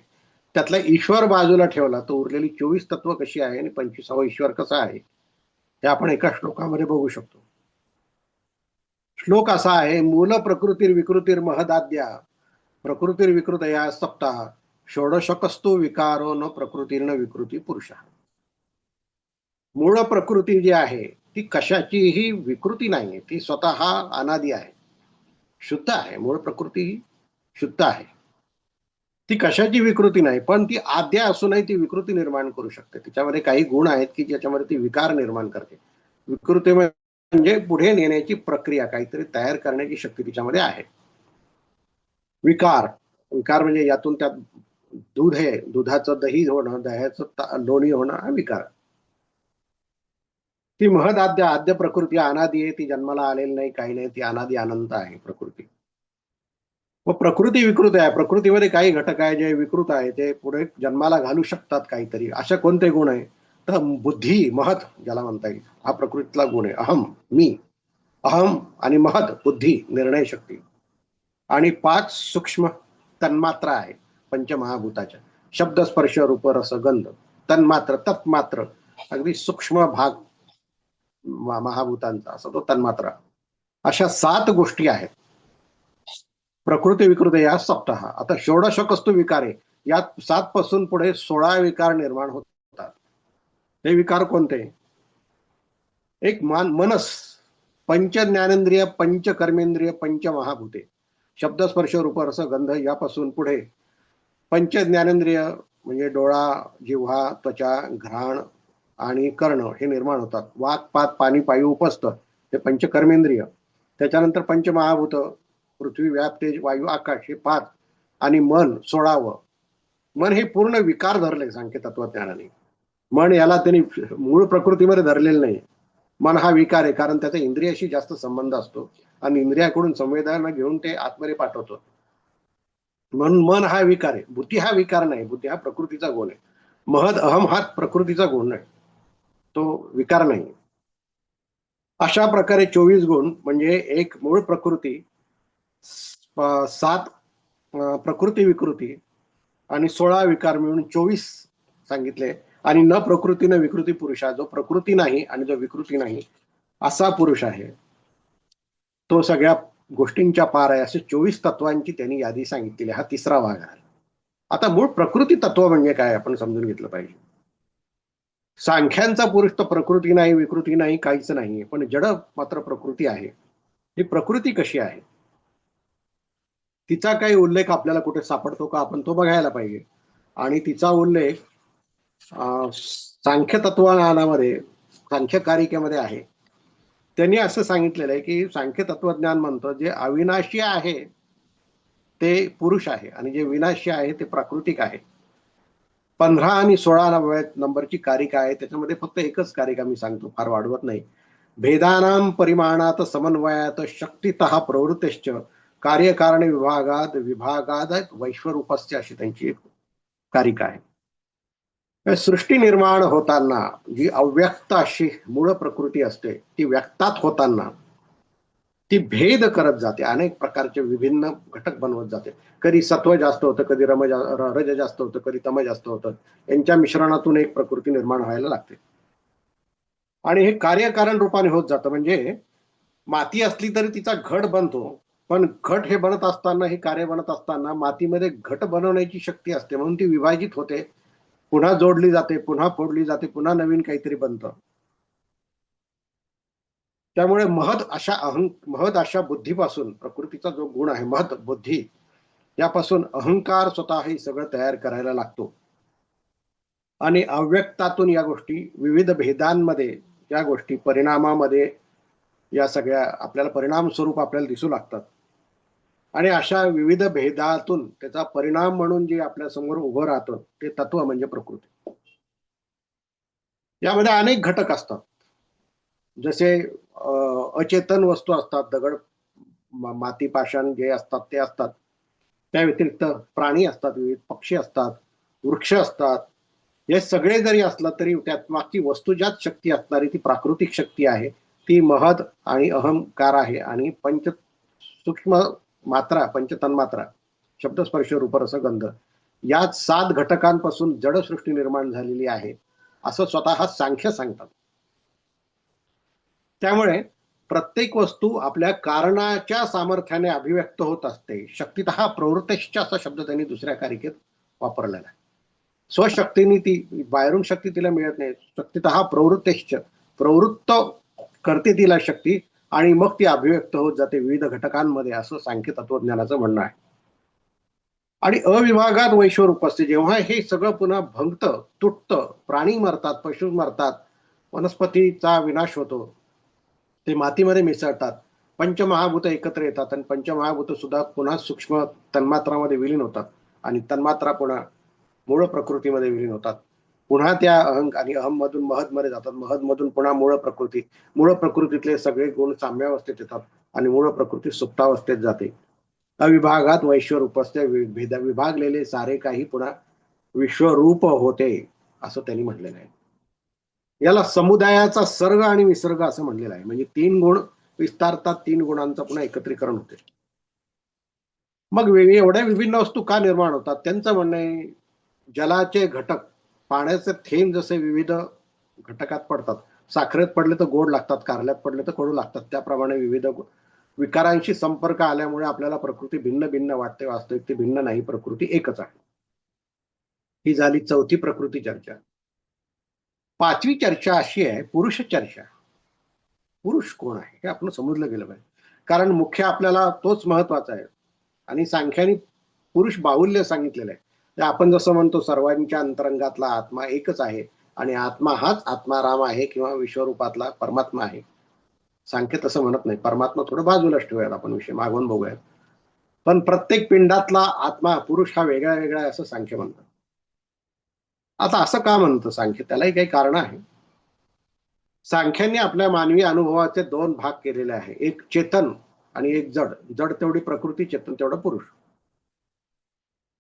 त्यातला ईश्वर बाजूला ठेवला तर उरलेली 24 तत्व कशी आहे आणि 25वा ईश्वर कसा आहे हे आपण एका श्लोकामध्ये बघू शकतो. श्लोक असा आहे, मूल प्रकृतीर विकृतीर महदाद्या प्रकृतीर विकृतया सप्ताह षोडशकस्तु विकारो न प्रकृतीर्न विकृती पुरुष. मूळ प्रकृती जी आहे ती कशाचीही विकृती नाहीये, ती स्वतः अनादी आहे, शुद्ध आहे. मूळ प्रकृती ही शुद्ध आहे, ती कशाची विकृती नाही. पण ती आद्य असूनही ती विकृती निर्माण करू शकते. तिच्यामध्ये काही गुण आहेत की ज्याच्यामध्ये ती विकार निर्माण करते. विकृती म्हणजे पुढे नेण्याची प्रक्रिया, काहीतरी तयार करण्याची शक्ती तिच्यामध्ये आहे. विकार, विकार म्हणजे यातून त्यात दूध आहे, दुधाचं दही होणं, दह्याचं लोणी होणं हा विकार. ती महद आद्य, आद्य प्रकृती अनादी आहे, ती जन्माला आलेली नाही, काही नाही, ती अनादी अनंत आहे प्रकृती. व प्रकृती विकृत आहे, प्रकृतीमध्ये काही घटक आहे जे विकृत आहे, ते पुढे जन्माला घालू शकतात काहीतरी. अशा कोणते गुण आहे तर बुद्धी, महत ज्याला म्हणता येईल, हा प्रकृतीतला गुण आहे. अहम, मी, अहम आणि महत बुद्धी, निर्णय शक्ती, आणि 5 सूक्ष्म तन्मात्रा आहे पंचमहाभूताच्या, शब्द स्पर्श रूप रस गंध, तन्मात्र तत्मात्र, अगदी सूक्ष्म भाग महाभूतांचा असा तो तन्मात्रा. अशा 7 गोष्टी आहेत प्रकृती विकृत या सप्ताह. आता षोडशकस्तु विकारे, यात 7 पासून पुढे 16 विकार निर्माण होतात. ते विकार कोणते? एक मनस, पंच ज्ञानेंद्रिय, पंच कर्मेंद्रिय, पंच महाभूते, शब्द स्पर्श रूप रस गंध, यापासून पुढे पंच ज्ञानेंद्रिय म्हणजे डोळा, जिव्हा, त्वचा, घ्राण आणि कर्ण हे निर्माण होतात. वाक, पात, पाणी, पायू, उपस्थ हे पंचकर्मेंद्रिय. त्याच्यानंतर पंचमहाभूत, पृथ्वी, व्याप, तेज, वायू, आकाश हे 5, आणि मन 16व. मन हे पूर्ण विकार धरले सांख्य तत्वज्ञानाने. मन याला त्यांनी मूळ प्रकृतीमध्ये धरलेलं नाही. मन हा विकार आहे, कारण त्याचा इंद्रियाशी जास्त संबंध असतो आणि इंद्रियाकडून संवेदना घेऊन ते आतमध्ये पाठवतो. म्हणून मन हा विकार आहे, बुद्धी हा विकार नाही, बुद्धी हा प्रकृतीचा गुण आहे. महद अहम हा प्रकृतीचा गुण नाही, तो विकार नाही. अशा प्रकारे 24 गुण म्हणजे एक मूळ प्रकृती, 7 प्रकृती विकृती आणि 16 विकार मिळून 24 सांगितले. आणि न प्रकृती न विकृती पुरुष, जो प्रकृती नाही आणि जो विकृती नाही असा पुरुष आहे, तो सगळ्या गोष्टींच्या पार आहे, असे 24 तत्वांची त्यांनी यादी सांगितलेली. हा तिसरा भाग आहे. आता मूळ प्रकृती तत्व म्हणजे काय आपण समजून घेतलं पाहिजे. सांख्यांचा पुरुष तर प्रकृती नाही, विकृती नाही, काहीच नाही, पण जड मात्र प्रकृती आहे. ही प्रकृती कशी आहे, तिचा काही उल्लेख आपल्याला कुठे सापडतो का, आपण तो बघायला पाहिजे. आणि तिचा उल्लेख सांख्य तत्वज्ञानामध्ये, सांख्य कारिकेमध्ये आहे. त्यांनी असं सांगितलेलं आहे की सांख्य तत्वज्ञान म्हणतं जे अविनाशी आहे ते पुरुष आहे आणि जे विनाशी आहे ते प्राकृतिक आहे. 15 आणि 16 नंबरची कारिका आहे, त्याच्यामध्ये फक्त एकच कारिका मी सांगतो, फार वाढवत नाही. भेदानाम परिमाणात समन्वयात शक्तितः प्रवृत्तेश्च कार्यकारण विभागात विभागात वैश्वरूपस्य, अशी त्यांची एक कारिका आहे. सृष्टी निर्माण होताना जी अव्यक्त अशी मूळ प्रकृती असते, ती व्यक्तात होताना ती भेद करत जाते, अनेक प्रकारचे विभिन्न घटक बनवत जाते. कधी सत्व जास्त होतं, कधी रज जास्त होतं, कधी तम जास्त होतं. यांच्या मिश्रणातून एक प्रकृती निर्माण व्हायला लागते आणि हे कार्यकारण रूपाने होत जातं. म्हणजे माती असली तरी तिचा घट बनतो, पण घट हे बनत असताना, हे कार्य बनत असताना मातीमध्ये घट बनवण्याची शक्ती असते, म्हणून ती विभाजित होते, पुन्हा जोडली जाते, पुन्हा फोडली जाते, पुन्हा नवीन काहीतरी बनतं. त्यामुळे महद अशा बुद्धीपासून, प्रकृतीचा जो गुण आहे महद बुद्धी, यापासून अहंकार स्वतः हे सगळं तयार करायला लागतो. आणि अव्यक्तातून या गोष्टी विविध भेदांमध्ये, या गोष्टी परिणामामध्ये, या सगळ्या आपल्याला परिणाम स्वरूप आपल्याला दिसू लागतात. आणि अशा विविध भेदातून त्याचा परिणाम म्हणून जे आपल्या समोर उभं राहतं ते तत्व म्हणजे प्रकृती. यामध्ये अनेक घटक असतात. जसे अचेतन वस्तू असतात, दगड, माती, पाषाण जे असतात ते असतात. त्या व्यतिरिक्त प्राणी असतात, विविध पक्षी असतात, वृक्ष असतात. हे सगळे जरी असलं तरी त्यात मागची वस्तुजात शक्ती असणारी ती प्राकृतिक शक्ती आहे. ती महद आणि अहंकार आहे. आणि सूक्ष्म मात्रा, पंचतन्मात्रा, शब्द, स्पर्श, रूप, रस, गंध, या 7 घटकांपासून जडसृष्टी निर्माण झालेली आहे असं स्वतः सांख्य सांगतात. त्यामुळे प्रत्येक वस्तू आपल्या कारणाच्या सामर्थ्याने अभिव्यक्त होत असते. शक्तितः प्रवृत्तेश्च असा शब्द त्यांनी दुसऱ्या कारिकेत वापरलेला आहे. स्वशक्तीने ती, बाहेरून शक्ती तिला मिळत नाही. शक्तितः प्रवृत्तेश्च, प्रवृत्त करते तिला शक्ती, आणि मग ती अभिव्यक्त होत जाते विविध घटकांमध्ये, असं सांख्य तत्वज्ञानाचं म्हणणं आहे. आणि अविभागात वैश्वरूप असते. जेव्हा हे सगळं पुन्हा भंगतं, तुटतं, प्राणी मरतात, पशु मरतात, वनस्पतीचा विनाश होतो, ते मातीमध्ये मिसळतात, पंचमहाभूत एकत्र येतात आणि पंचमहाभूत सुद्धा पुन्हा सूक्ष्म तन्मात्रामध्ये विलीन होतात आणि तन्मात्रा पुन्हा मूळ प्रकृतीमध्ये विलीन होतात. पुन्हा त्या अहंग आणि अहम मधून महद मध्ये जातात, महद मधून पुन्हा मूळ प्रकृती, मूळ प्रकृतीतले सगळे गुण साम्यावस्थेत येतात आणि मूळ प्रकृती सुप्तावस्थेत जाते. अविभागात वैश्वरूप असते, विभागलेले सारे काही पुन्हा विश्वरूप होते, असं त्यांनी म्हटलेलं आहे. याला समुदायाचा सर्ग आणि विसर्ग असं म्हणलेलं आहे. म्हणजे 3 गुण विस्तारतात, 3 गुणांचं पुन्हा एकत्रीकरण होते. मग एवढ्या विभिन्न वस्तू का निर्माण होतात? त्यांचं म्हणणं आहे, जलाचे घटक, पाण्याचे थेंब जसे विविध घटकात पडतात, साखरेत पडले तर गोड लागतात, कारल्यात पडले तर कडू लागतात, त्याप्रमाणे विविध विकारांशी संपर्क आल्यामुळे आपल्याला प्रकृती भिन्न भिन्न वाटते. वास्तविक ती भिन्न नाही, प्रकृती एकच आहे. ही झाली 4थी प्रकृती चर्चा. 5वी चर्चा अशी आहे, पुरुष चर्चा. पुरुष कोण आहे हे आपण समजलं गेलं पाहिजे. कारण मुख्य आपल्याला तोच महत्वाचा आहे. आणि सांख्याने पुरुष बाहुल्य सांगितलेलं आहे. आपण जसं म्हणतो सर्वांच्या अंतरंगातला आत्मा एकच आहे आणि आत्मा हाच आत्माराम आहे किंवा विश्वरूपातला परमात्मा आहे. सांख्य तसं म्हणत नाही. परमात्मा थोडं बाजूलाच ठेवूयात, आपण विषय मागून बघूयात. पण प्रत्येक पिंडातला आत्मा पुरुष हा वेगळा वेगळा आहे असं सांख्य म्हणतात. आता असं का म्हणतं सांख्य? त्यालाही काही कारण आहे. सांख्यांनी आपल्या मानवी अनुभवाचे 2 भाग केलेले आहे, एक चेतन आणि एक जड. जड तेवढी प्रकृती, चेतन तेवढा पुरुष.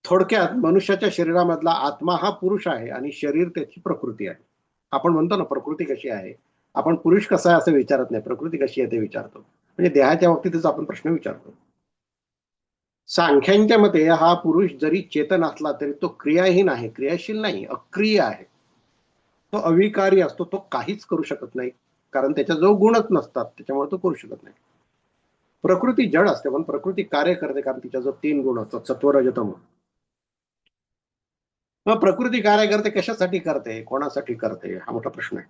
थोडक्यात मनुष्याच्या शरीरामधला आत्मा हा पुरुष आहे आणि शरीर त्याची प्रकृती आहे. आपण म्हणतो ना प्रकृती कशी आहे, आपण पुरुष कसा आहे असं विचारत नाही, प्रकृती कशी आहे ते विचारतो. म्हणजे देहाच्या बाबतीतच आपण प्रश्न विचारतो. सांख्यांच्या मते हा पुरुष जरी चेतन असला तरी तो क्रियाहीन आहे, क्रियाशील नाही, अक्रिय आहे. तो अविकारी असतो, तो काहीच करू शकत नाही, कारण त्याच्याजवळ गुणच नसतात, त्याच्यामुळे तो करू शकत नाही. प्रकृती जड असते पण प्रकृती कार्य करते, कारण तिच्याजवळ 3 गुण असतात, सत्व, रज, तम. मग प्रकृती कार्य करते, कशासाठी करते, कोणासाठी करते, हा मोठा प्रश्न आहे.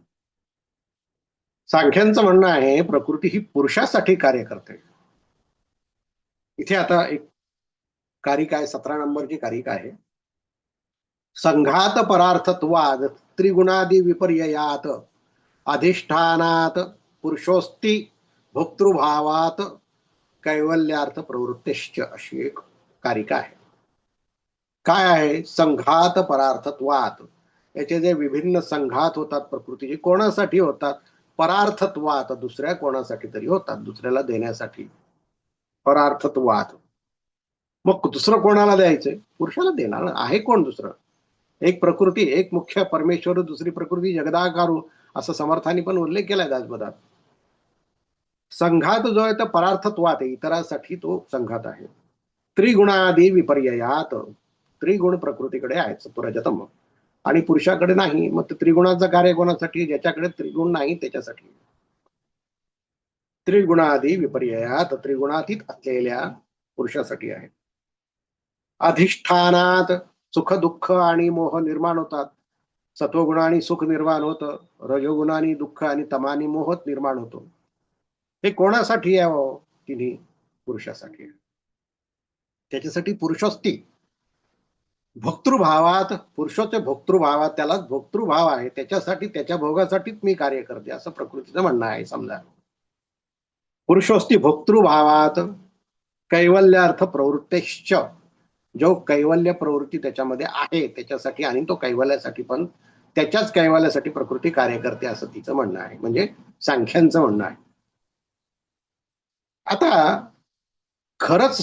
सांख्यांचं म्हणणं आहे प्रकृती ही पुरुषासाठी कार्य करते. इथे आता एक कारिका आहे, 17 नंबरची कारिका आहे. संघात परार्थत्वाद त्रिगुणादि विपर्ययात अधिष्ठानात पुरुषोस्ति भोक्तृभावात कैवल्यार्थ प्रवृत्तिश्च, अशी एक कारिका आहे. काय आहे? संघात परार्थत्वात. याचे जे विभिन्न संघात होतात प्रकृतीचे, कोणासाठी होतात? परार्थत्वात, दुसऱ्या कोणासाठी तरी होतात, दुसऱ्याला देण्यासाठी. परार्थत्वात. मग दुसरं कोणाला द्यायचंय? पुरुषाला देणार आहे. कोण दुसरं? एक प्रकृती, एक मुख्य परमेश्वर, दुसरी प्रकृती जगदाकारू, असं समर्थाने पण उल्लेख केलाय दासबोधात. संघात जो आहे तो परार्थत्वात आहे, इतरांसाठी तो संघात आहे. त्रिगुणादी विपर्ययात, त्रिगुण प्रकृतीकडे आहेत, सत्वरजतम, आणि पुरुषाकडे नाही. मग त्रिगुणाचं कार्य कोणासाठी? ज्याच्याकडे त्रिगुण नाही त्याच्यासाठी. त्रिगुणादी विपर्ययात, त्रिगुणातीत असलेल्या पुरुषासाठी आहे. अधिष्ठानात सुख, दुःख आणि मोह निर्माण होतात. सत्वगुणाने सुख निर्माण होतं, रजोगुणाने दुःख आणि तमानी मोह निर्माण होतो. हे कोणासाठी आहे? तिन्ही पुरुषासाठी आहे. त्याच्यासाठी पुरुषोस्ती भोक्तृभावात, पुरुषोचे भोक्तृभावात, त्यालाच भोक्तृभाव आहे, त्याच्यासाठी, त्याच्या भोगासाठीच मी कार्य करते, असं प्रकृतीचं म्हणणं आहे. समजा पुरुषोस्ती भोक्तृभावात कैवल्यार्थ प्रवृत्तेश्च, जो कैवल्य प्रवृत्ती त्याच्यामध्ये आहे त्याच्यासाठी, आणि तो कैवल्यासाठी पण त्याच्याच कैवल्यासाठी प्रकृती कार्य करते असं तिचं म्हणणं आहे, म्हणजे सांख्यांचं म्हणणं आहे. आता खरंच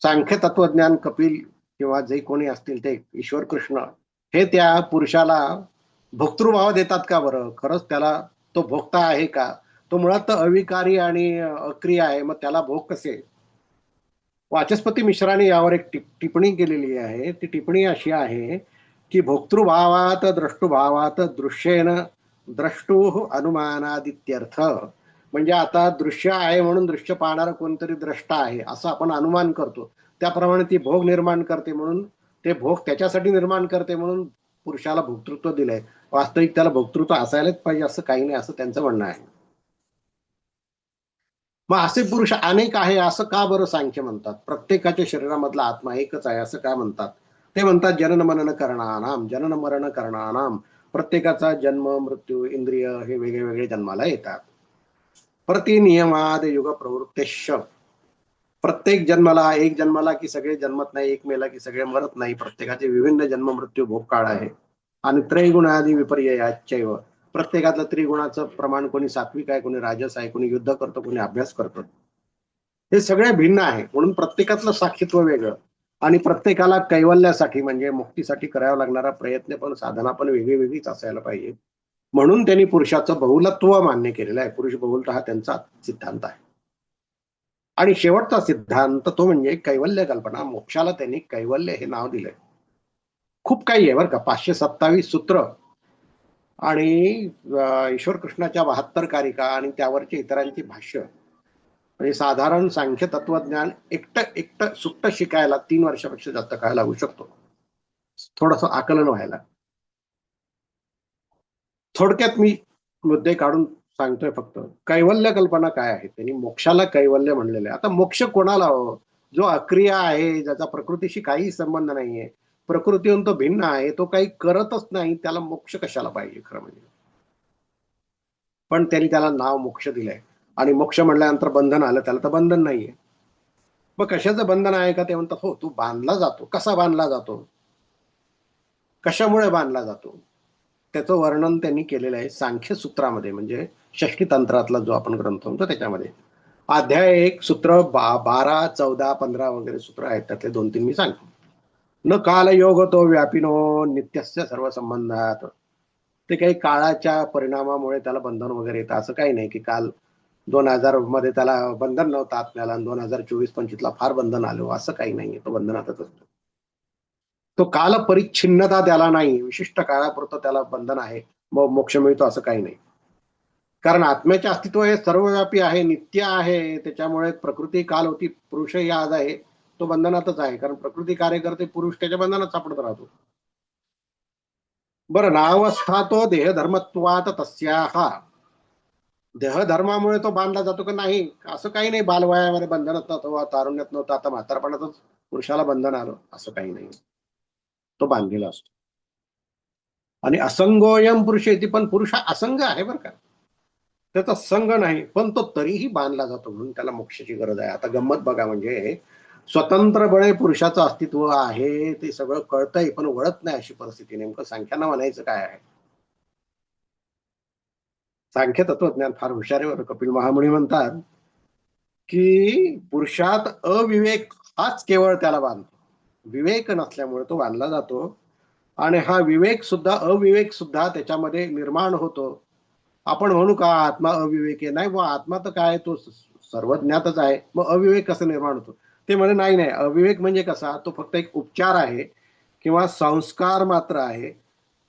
सांख्य तत्वज्ञान कपिल किंवा जे कोणी असतील ते ईश्वर कृष्ण हे त्या पुरुषाला भोक्तृभाव देतात का बरं? खरंच त्याला तो भोगता आहे का? तो मुळात तर अविकारी आणि अक्रिय आहे, मग त्याला भोग कसे? वाचस्पती मिश्राने यावर एक टिप्पणी केलेली आहे. ती टिप्पणी अशी आहे की भोक्तृभावात द्रष्टुभावात दृश्येन द्रष्टु अनुमानादित्यर्थ. म्हणजे आता दृश्य आहे म्हणून दृश्य पाहणारा कोणतरी द्रष्टा आहे असं आपण अनुमान करतो. त्याप्रमाणे ती भोग निर्माण करते म्हणून ते भोग त्याच्यासाठी निर्माण करते म्हणून पुरुषाला भोक्तृत्व दिलंय. वास्तविक त्याला भोक्तृत्व असायलाच पाहिजे असं काही नाही, असं त्यांचं म्हणणं आहे. मग असे पुरुष अनेक आहे असं का बरं सांख्य म्हणतात? प्रत्येकाच्या शरीरामधला आत्मा एकच आहे असं काय म्हणतात? ते म्हणतात जनन मनन करणानाम जनन मरण करणानाम. प्रत्येकाचा जन्म मृत्यू इंद्रिय हे वेगळे वेगळे जन्माला येतात. प्रतिनियमाद युग प्रवृत्तेश. प्रत्येक जन्माला, एक जन्माला की सगळे जन्मत नाही, एक मेला की सगळे मरत नाही. प्रत्येकाचे विभिन्न जन्म मृत्यू भोग काळ आहे. आणि त्रैगुणादी विपर्ययाच्चैव. प्रत्येकातलं त्रिगुणाचं प्रमाण कोणी सात्विक आहे, कोणी राजस आहे, कोणी युद्ध करतो, कोणी अभ्यास करतो. हे सगळे भिन्न आहे म्हणून प्रत्येकातलं साक्षीत्व वेगळं. आणि प्रत्येकाला कैवल्यासाठी म्हणजे मुक्तीसाठी करावा लागणारा प्रयत्न पण साधना पण वेगळी वेगळीच असायला पाहिजे. म्हणून त्यांनी पुरुषाचं बहुलत्व मान्य केलेलं आहे. पुरुष बहुलता हा त्यांचा सिद्धांत आहे. आणि शेवटचा सिद्धांत तो म्हणजे कैवल्य कल्पना. मोक्षाला त्यांनी कैवल्य हे नाव दिलंय. खूप काही आहे बरं का, 527 सूत्र आणि ईश्वर कृष्णाच्या 72 कारिका आणि त्यावरचे इतरांची भाष्य. म्हणजे साधारण सांख्य तत्वज्ञान एकटं सुट्ट शिकायला 3 वर्षापेक्षा जास्त काळ लागू शकतो, थोडस आकलन व्हायला. थोडक्यात मी मुद्दे काढून सांगतोय फक्त. कैवल्य कल्पना काय आहे? त्यांनी मोक्षाला कैवल्य म्हणलेलं आहे. आता मोक्ष कोणाला हो? जो अक्रिय आहे, ज्याचा प्रकृतीशी काही संबंध नाहीये, प्रकृतीहून तो भिन्न आहे, तो काही करतच नाही, त्याला मोक्ष कशाला पाहिजे खरं म्हणजे? पण त्यांनी त्याला नाव मोक्ष दिलंय. आणि मोक्ष म्हणल्यानंतर बंधन आलं, त्याला तर बंधन नाहीये. मग कशाचं बंधन आहे का? ते म्हणतात हो, तू बांधला जातो. कसा बांधला जातो? कशामुळे बांधला जातो? त्याचं वर्णन त्यांनी केलेलं आहे सांख्य सूत्रामध्ये, म्हणजे षष्टी तंत्रातला जो आपण ग्रंथ म्हणतो त्याच्यामध्ये. अध्याय 1 सूत्र 12, 14, 15 वगैरे सूत्र आहेत, त्यातले 2-3 मी सांगतो. न काल योग तो व्यापिनो नित्यस्य सर्व संबंधात. ते काही काळाच्या परिणामामुळे त्याला बंधन वगैरे येतं असं काही नाही की काल 2000 मध्ये त्याला बंधन नव्हतं आत्म्याला, 2024-25 ला फार बंधन आलो असं काही नाहीये. तो बंधनातच असतो. तो काल परिच्छिन्नता त्याला नाही, विशिष्ट काळापुरतं त्याला बंधन आहे, मग मोक्ष मिळतो असं काही नाही. कारण आत्म्याचे अस्तित्व हे सर्वव्यापी आहे, नित्य आहे. त्याच्यामुळे प्रकृती काल होती, पुरुषही आज आहे, तो बंधनातच आहे. कारण प्रकृती कार्य करते, पुरुष त्याच्या बंधनात सापडत राहतो. बरं, नावस्था तो देहधर्मत्वात तस्याहा. देहधर्मामुळे तो बांधला जातो का? नाही, असं काही नाही. बालवयामध्ये बंधनात नव्हतं, तारुण्यात नव्हतं, आता म्हातारपणातच पुरुषाला बंधन आलं असं काही नाही. तो बांधलेला असतो. आणि असंगोयम पुरुष येते, पण पुरुष हा असंग आहे बरं का, त्याचा संग नाही, पण तो तरीही बांधला जातो म्हणून त्याला मोक्षाची गरज आहे. आता गंमत बघा, म्हणजे स्वतंत्रपणे पुरुषाचं अस्तित्व आहे ते सगळं कळतंय पण वळत नाही अशी परिस्थिती. नेमकं सांख्यांना म्हणायचं काय आहे? सांख्य तत्वज्ञान फार हुशार आहे. कपिल महामुनी म्हणतात की पुरुषात अविवेक हाच केवळ त्याला बांधतो. विवेक नसल्यामुळे तो बांधला जातो. आणि हा विवेक सुद्धा, अविवेक सुद्धा त्याच्यामध्ये निर्माण होतो. आपण म्हणू का आत्मा अविवेक आहे? नाही, व आत्मा तर काय, तो सर्वज्ञातच आहे, मग अविवेक कसं निर्माण होतो? ते म्हणे नाही नाही, अविवेक म्हणजे कसा, तो फक्त एक उपचार आहे किंवा संस्कार मात्र आहे.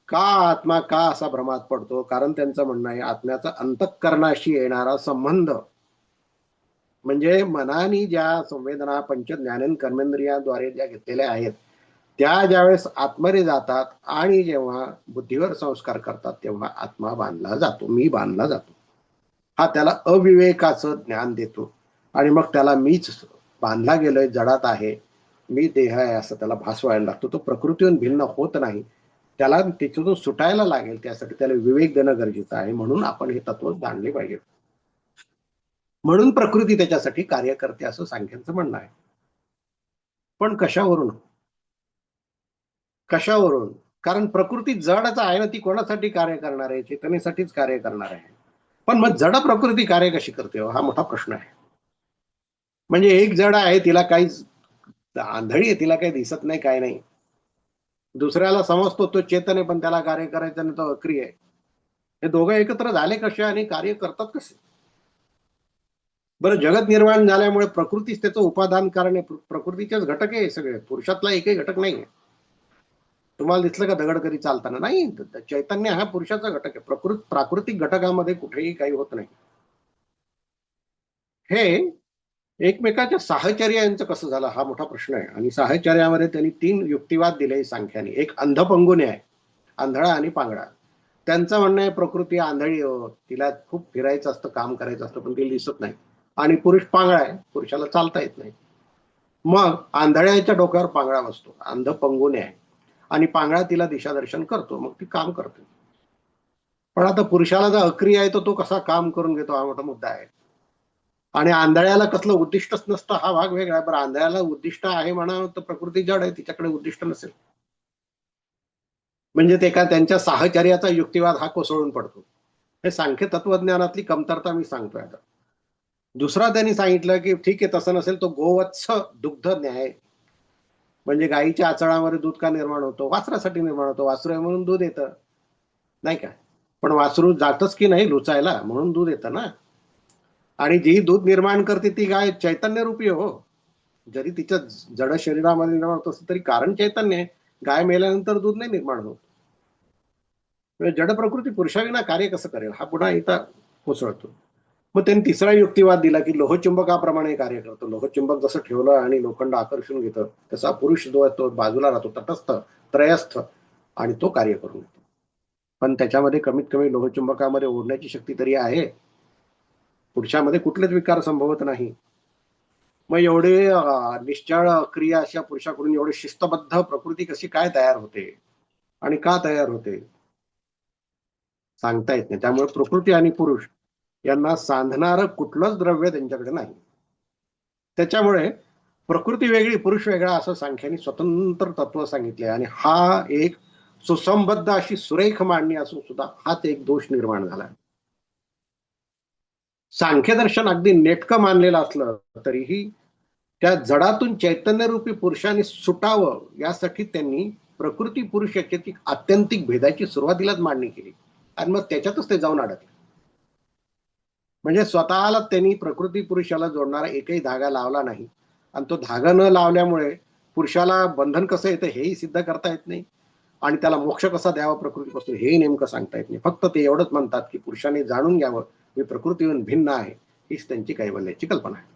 का आत्मा का असा भ्रमात पडतो? कारण त्यांचं म्हणणं आहे आत्म्याचा अंतःकरणाशी येणारा संबंध, म्हणजे मनाने ज्या संवेदना पंच ज्ञानेन कर्मेंद्रियाद्वारे ज्या घेतलेल्या आहेत त्या ज्यावेळेस आत्मरे जातात आणि जेव्हा बुद्धीवर संस्कार करतात तेव्हा आत्मा बांधला जातो, मी बांधला जातो. हा त्याला अविवेकाचं ज्ञान देतो. आणि मग त्याला मीच बांधला गेलोय, जडात आहे, मी देह आहे असं त्याला भासवायला लागतो. तो प्रकृतीहून भिन्न होत नाही, त्याला त्याच्यातून सुटायला लागेल. त्यासाठी त्याला विवेक देणं गरजेचं आहे. म्हणून आपण हे तत्व जाणले पाहिजे. म्हणून प्रकृती त्याच्यासाठी कार्य करते असं सांख्यांचं म्हणणं आहे. पण कशावरून? कशावरून? कारण प्रकृती जडच आहे ना, ती कोणासाठी कार्य करणार आहे? चेतनेसाठीच कार्य करणार आहे. पण मग जड प्रकृती कार्य कशी करते हो? हा मोठा प्रश्न आहे. म्हणजे एक जड आहे, तिला काहीच आंधळी आहे, तिला काही दिसत नाही, काय नाही. दुसऱ्याला समजतो तो चेतन आहे, पण त्याला कार्य करायचं आणि तो अक्रिय आहे. हे दोघं एकत्र झाले कसे आणि कार्य करतात कसे? बरं, जगत निर्माण झाल्यामुळे प्रकृतीच त्याचं उपादान कारण आहे. प्रकृतीचेच घटक आहे सगळे, पुरुषातला एकही घटक नाही. तुम्हाला दिसलं का दगड कधी चालताना? नाही. चैतन्य हा पुरुषाचा घटक आहे. प्राकृतिक घटकामध्ये कुठेही काही होत नाही. हे एकमेकाच्या साहचर्यांचं कसं झालं हा मोठा प्रश्न आहे. आणि साहचर्यामध्ये त्यांनी 3 युक्तिवाद दिले सांख्याने. एक अंधपंगू न्याय, आंधळा आणि पांगळा. त्यांचं म्हणणं आहे प्रकृती आंधळी हो, तिला खूप फिरायचं असतं, काम करायचं असतं, पण तिला दिसत नाही. आणि पुरुष पांगळा आहे, पुरुषाला चालता येत नाही. मग आंधळ्याच्या डोक्यावर पांगळा बसतो, अंधपंगू न्याय. आणि पांगळा तिला दिशादर्शन करतो, मग ती काम करते. पण आता पुरुषाला जर अक्रिय आहे, तर तो कसा काम करून घेतो हा मोठा मुद्दा आहे. आणि आंधळ्याला कसलं उद्दिष्टच नसतं हा भाग वेगळा आहे. बरं, आंधळ्याला उद्दिष्ट आहे म्हणा, तर प्रकृती जड आहे, तिच्याकडे उद्दिष्ट नसेल. म्हणजे ते का त्यांच्या साहचर्याचा युक्तिवाद हा कोसळून पडतो. हे सांख्य तत्वज्ञानातली कमतरता मी सांगतोय आता. दुसरा त्यांनी सांगितलं की ठीक आहे, तसं नसेल तो गोवत्स दुग्ध न्याय. म्हणजे गायीच्या आचळामध्ये दूध का निर्माण होतो? वासरासाठी निर्माण होतो. वासरू आहे म्हणून दूध येतं, नाही का? पण वासरू जातच की नाही लुचायला, म्हणून दूध येतं ना. आणि जी दूध निर्माण करते ती गाय चैतन्य रूपी हो. जरी तिच्या जड शरीरामध्ये निर्माण होत असलं तरी कारण चैतन्य आहे. गाय मेल्यानंतर दूध नाही निर्माण होत. जड प्रकृती पुरुषाविना कार्य कसं करेल हा पुन्हा इथं कोसळतो. मग त्यांनी तिसरा युक्तिवाद दिला की लोहचुंबकाप्रमाणे कार्य करतो. लोहचुंबक जसं ठेवलं आणि लोखंड आकर्षून घेतं, तसा पुरुष जो तो बाजूला राहतो, तटस्थ, त्रयस्थ, आणि तो कार्य करून घेतो. पण त्याच्यामध्ये कमीत कमी लोहचुंबकामध्ये ओढण्याची शक्ती तरी आहे. पुरुषामध्ये कुठलेच विकार संभवत नाही. मग एवढे निश्चळ क्रिया अशा पुरुषाकडून एवढी शिस्तबद्ध प्रकृती कशी काय तयार होते आणि का तयार होते सांगता येत नाही. त्यामुळे प्रकृती आणि पुरुष यांना सांधणारं कुठलंच द्रव्य त्यांच्याकडे नाही. त्याच्यामुळे प्रकृती वेगळी पुरुष वेगळा असं सांख्याने स्वतंत्र तत्व सांगितले. आणि हा एक सुसंबद्ध अशी सुरेख मांडणी असून सुद्धा हाच एक दोष निर्माण झाला. सांख्य दर्शन अगदी नेटकं मानलेलं असलं तरीही त्या जडातून चैतन्यरूपी पुरुषाने सुटावं यासाठी त्यांनी प्रकृती पुरुष याच्याची आत्यंतिक भेदाची सुरुवातीलाच मांडणी केली. आणि मग त्याच्यातच ते जाऊन अडकले. म्हणजे स्वतःला त्यांनी प्रकृती पुरुषाला जोडणारा एकही धागा लावला नाही. आणि तो धागा न लावल्यामुळे पुरुषाला बंधन कसं येतं हेही सिद्ध करता येत नाही. आणि त्याला मोक्ष कसा द्यावा प्रकृतीपासून हेही नेमकं सांगता येत नाही. फक्त ते एवढंच म्हणतात की पुरुषाने जाणून घ्यावं मी प्रकृतीहून भिन्न आहे, हीच त्यांची कैवल्याची कल्पना आहे.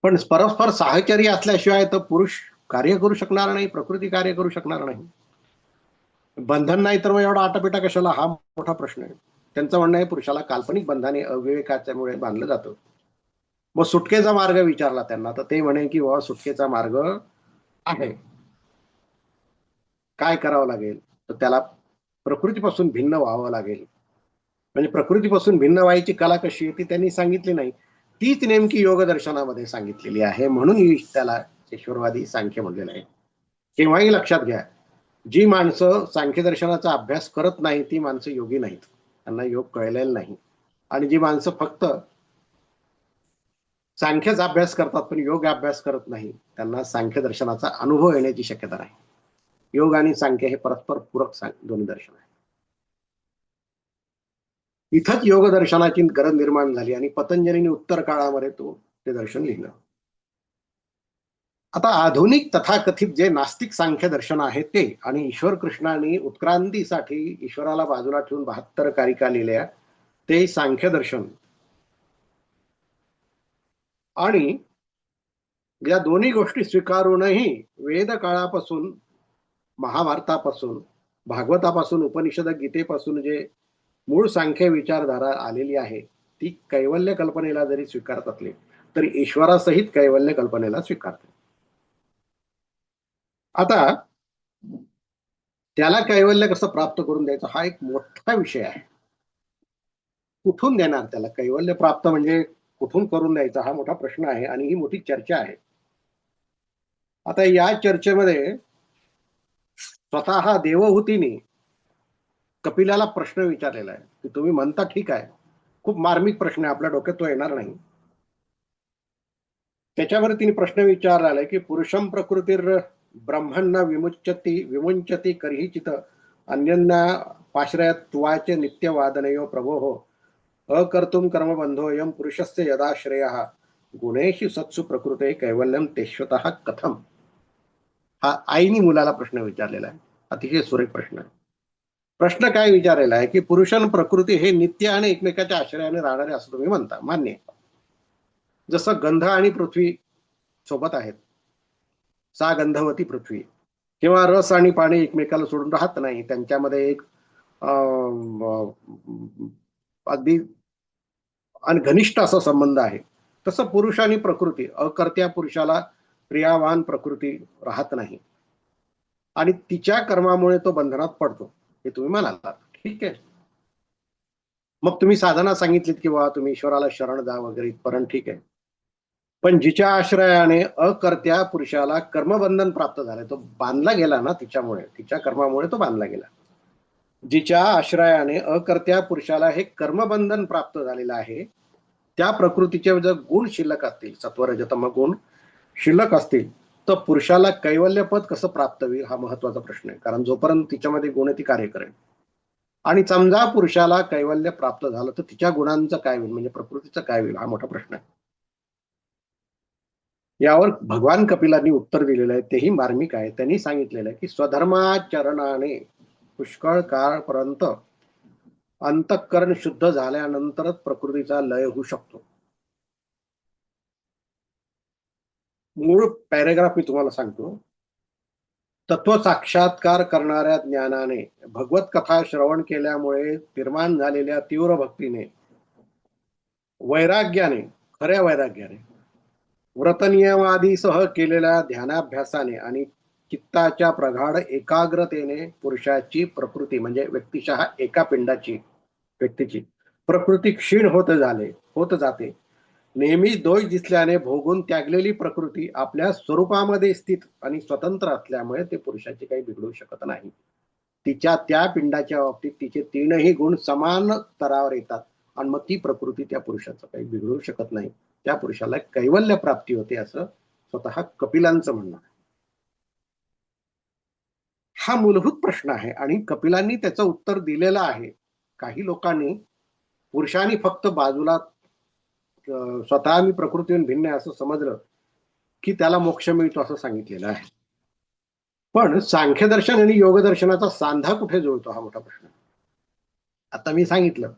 पण परस्पर साहचर्य असल्याशिवाय तर पुरुष कार्य करू शकणार नाही, प्रकृती कार्य करू शकणार नाही. बंधन नाही तर मग एवढा आटापिटा कशाला हा मोठा प्रश्न आहे. त्यांचं म्हणणं आहे पुरुषाला काल्पनिक बंधाने अविवेकाच्यामुळे बांधलं जातं. मग सुटकेचा मार्ग विचारला त्यांना, तर ते म्हणे की बाबा सुटकेचा मार्ग आहे. काय करावं लागेल? तर त्याला प्रकृतीपासून भिन्न व्हावं लागेल. म्हणजे प्रकृतीपासून भिन्न व्हायची कला कशी ती त्यांनी सांगितली नाही. तीच नेमकी योग दर्शनामध्ये सांगितलेली आहे. म्हणून त्याला ईश्वरवादी सांख्य म्हणलेलं आहे. केव्हाही लक्षात घ्या, जी माणसं सांख्य दर्शनाचा अभ्यास करत नाही ती माणसं योगी नाहीत, त्यांना योग कळलेला नाही. आणि जी माणसं फक्त सांख्यचा अभ्यास करतात पण योग अभ्यास करत नाही, त्यांना सांख्य दर्शनाचा अनुभव येण्याची शक्यता नाही. योग आणि सांख्य हे परस्पर पूरक दोन्ही दर्शन आहे. इथंच योग दर्शनाची गरज निर्माण झाली आणि पतंजलीने उत्तर काळामध्ये ते दर्शन लिहिलं. आता आधुनिक तथाकथित जे नास्तिक सांख्य दर्शन आहे ते आणि ईश्वर कृष्णाने उत्क्रांतीसाठी ईश्वराला बाजूला ठेवून 72 कारिका लिहिल्या, ते सांख्य दर्शन. आणि या दोन्ही गोष्टी स्वीकारूनही वेद काळापासून, महाभारतापासून, भागवतापासून, उपनिषद गीतेपासून जे मूळ सांख्य विचारधारा आलेली आहे ती कैवल्य कल्पनेला जरी स्वीकारत असले तरी ईश्वरासहित कैवल्य कल्पनेला स्वीकारते. आता त्याला कैवल्य कसं प्राप्त करून द्यायचं हा एक मोठा विषय आहे. कुठून देणार त्याला कैवल्य प्राप्त म्हणजे कुठून करून द्यायचा हा मोठा प्रश्न आहे आणि ही मोठी चर्चा आहे. आता या चर्चेमध्ये स्वतः देवहूतीने कपिलाला प्रश्न विचारलेला आहे की तुम्ही म्हणता ठीक आहे, खूप मार्मिक प्रश्न आहे, आपल्या डोक्यात तो येणार नाही. त्याच्यावर तिने प्रश्न विचारला की पुरुषम प्रकृतीर ब्रह्मण्ण विमुंचती करहिचित अन्यन्या पाश्रयत्वाचे नित्यवादनयो प्रभो हो अकर्तुम कर्मबंधोयम पुरुषस्य यदा श्रेयः गुणेषु सत्सु प्रकृते कैवल्यम तेश्वतः कथम. हा आईनी मुलाला प्रश्न विचारलेला आहे, अतिशय सुरेख प्रश्न आहे. प्रश्न काय विचारलेला आहे की पुरुष प्रकृती हे नित्य आणि एकमेकाच्या आश्रयाने राहणारे असं तुम्ही म्हणता, मान्य. जसं गंध आणि पृथ्वी सोबत आहेत, सा गंधवती पृथ्वी, किंवा रस आणि पाणी एकमेकाला सोडून राहत नाही, त्यांच्यामध्ये एक अगदी घनिष्ठ असा संबंध आहे. तसं पुरुष आणि प्रकृती, अकर्त्या पुरुषाला प्रियावान प्रकृती राहत नाही आणि तिच्या कर्मामुळे तो बंधनात पडतो, हे तुम्ही म्हणालात. ठीक आहे, मग तुम्ही साधना सांगितलीत किंवा तुम्ही ईश्वराला शरण जा वगैरे इथपर्यंत ठीक आहे. पण जिच्या आश्रयाने अकर्त्या पुरुषाला कर्मबंधन प्राप्त झालंय, तो बांधला गेला ना तिच्यामुळे, तिच्या कर्मामुळे तो बांधला गेला. जिच्या आश्रयाने अकर्त्या पुरुषाला हे कर्मबंधन प्राप्त झालेलं आहे, त्या प्रकृतीचे जर गुण शिल्लक असतील, सत्वरजतम गुण शिल्लक असतील, तर पुरुषाला कैवल्यपद कसं प्राप्त होईल हा महत्वाचा प्रश्न आहे. कारण जोपर्यंत तिच्यामध्ये गुण ती कार्य करेल, आणि समजा पुरुषाला कैवल्य प्राप्त झालं तर तिच्या गुणांचं काय होईल, म्हणजे प्रकृतीचं काय होईल, हा मोठा प्रश्न आहे. यावर भगवान कपिलांनी उत्तर दिलेलं आहे, तेही मार्मिक आहे. त्यांनी सांगितलेलं आहे की स्वधर्माचरणाने पुष्कळ काळपर्यंत अंतःकरण शुद्ध झाल्यानंतरच प्रकृतीचा लय होऊ शकतो. मूळ पॅरेग्राफ मी तुम्हाला सांगतो. तत्व साक्षात्कार करणाऱ्या ज्ञानाने, भगवत कथा श्रवण केल्यामुळे निर्माण झालेल्या तीव्र भक्तीने, वैराग्याने, खऱ्या वैराग्याने, व्रतनियमादीसह केलेल्या ध्यानाभ्यासाने आणि चित्ताच्या प्रगाढ एकाग्रतेने पुरुषाची प्रकृती म्हणजे व्यक्तिशः एका पिंडाची व्यक्तीची प्रकृती क्षीण होत जाते. नेहमी दोष दिसल्याने भोगून त्यागलेली प्रकृती आपल्या स्वरूपामध्ये स्थित आणि स्वतंत्र असल्यामुळे ते पुरुषाचे काही बिघडू शकत नाही. तिच्या त्या पिंडाच्या बाबतीत तिचे तीनही गुण समान स्तरावर येतात आणि मग ती प्रकृती त्या पुरुषाचं काही बिघडू शकत नाही. त्या पुरुषाला कैवल्य प्राप्ती होते, असं स्वतः कपिलांचं म्हणणं आहे. हा मूलभूत प्रश्न आहे आणि कपिलांनी त्याचं उत्तर दिलेलं आहे. काही लोकांनी पुरुषांनी फक्त बाजूला स्वतः मी प्रकृतीहून भिन्न आहे असं समजलं की त्याला मोक्ष मिळतो असं सांगितलेलं आहे. पण सांख्यदर्शन आणि योगदर्शनाचा सांधा कुठे जुळतो हा मोठा प्रश्न. आता मी सांगितलं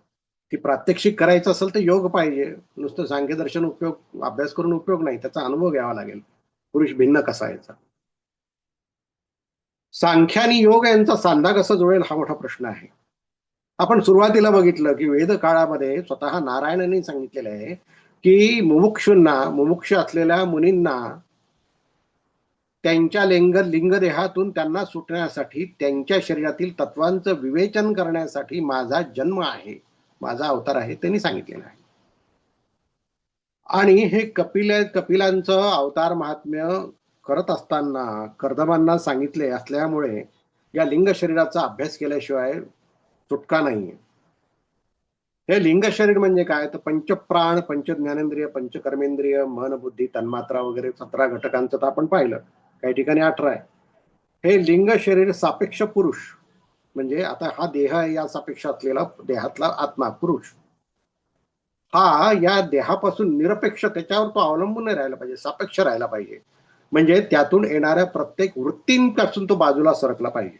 की प्रात्यक्षिक करायचं असेल तर योग पाहिजे, नुसतं सांख्यदर्शन उपयोग अभ्यास करून उपयोग नाही, त्याचा अनुभव घ्यावा लागेल पुरुष भिन्न कसा यायचा. सांख्य आणि योग यांचा सांधा कसा जुळेल हा मोठा प्रश्न आहे. आपण सुरुवातीला बघितलं की वेद काळामध्ये स्वतः नारायणांनी सांगितलेलं आहे की मुमुक्ष असलेल्या मुनींना त्यांच्या लिंगदेहातून त्यांना सुटण्यासाठी, त्यांच्या शरीरातील तत्वांचं विवेचन करण्यासाठी माझा जन्म आहे, माझा अवतार आहे, त्यांनी सांगितलेलं आहे. आणि हे कपिलांचं अवतार महात्म्य करत असताना कर्दमांना सांगितले असल्यामुळे या लिंग शरीराचा अभ्यास केल्याशिवाय सुटका नाहीये. हे लिंग शरीर म्हणजे काय, तर पंचप्राण, पंचज्ञानेंद्रिय, पंचकर्मेंद्रिय, मन, बुद्धी, तन्मात्रा वगैरे 17 घटकांचं तर आपण पाहिलं, काही ठिकाणी 18 आहे. हे लिंग शरीर सापेक्ष पुरुष म्हणजे आता हा देह या सापेक्ष असलेला देहातला आत्मा पुरुष, हा या देहापासून निरपेक्ष, त्याच्यावर तो अवलंबून नाही राहायला पाहिजे, सापेक्ष राहायला पाहिजे. म्हणजे त्यातून येणाऱ्या प्रत्येक वृत्तींपासून तो बाजूला सरकला पाहिजे.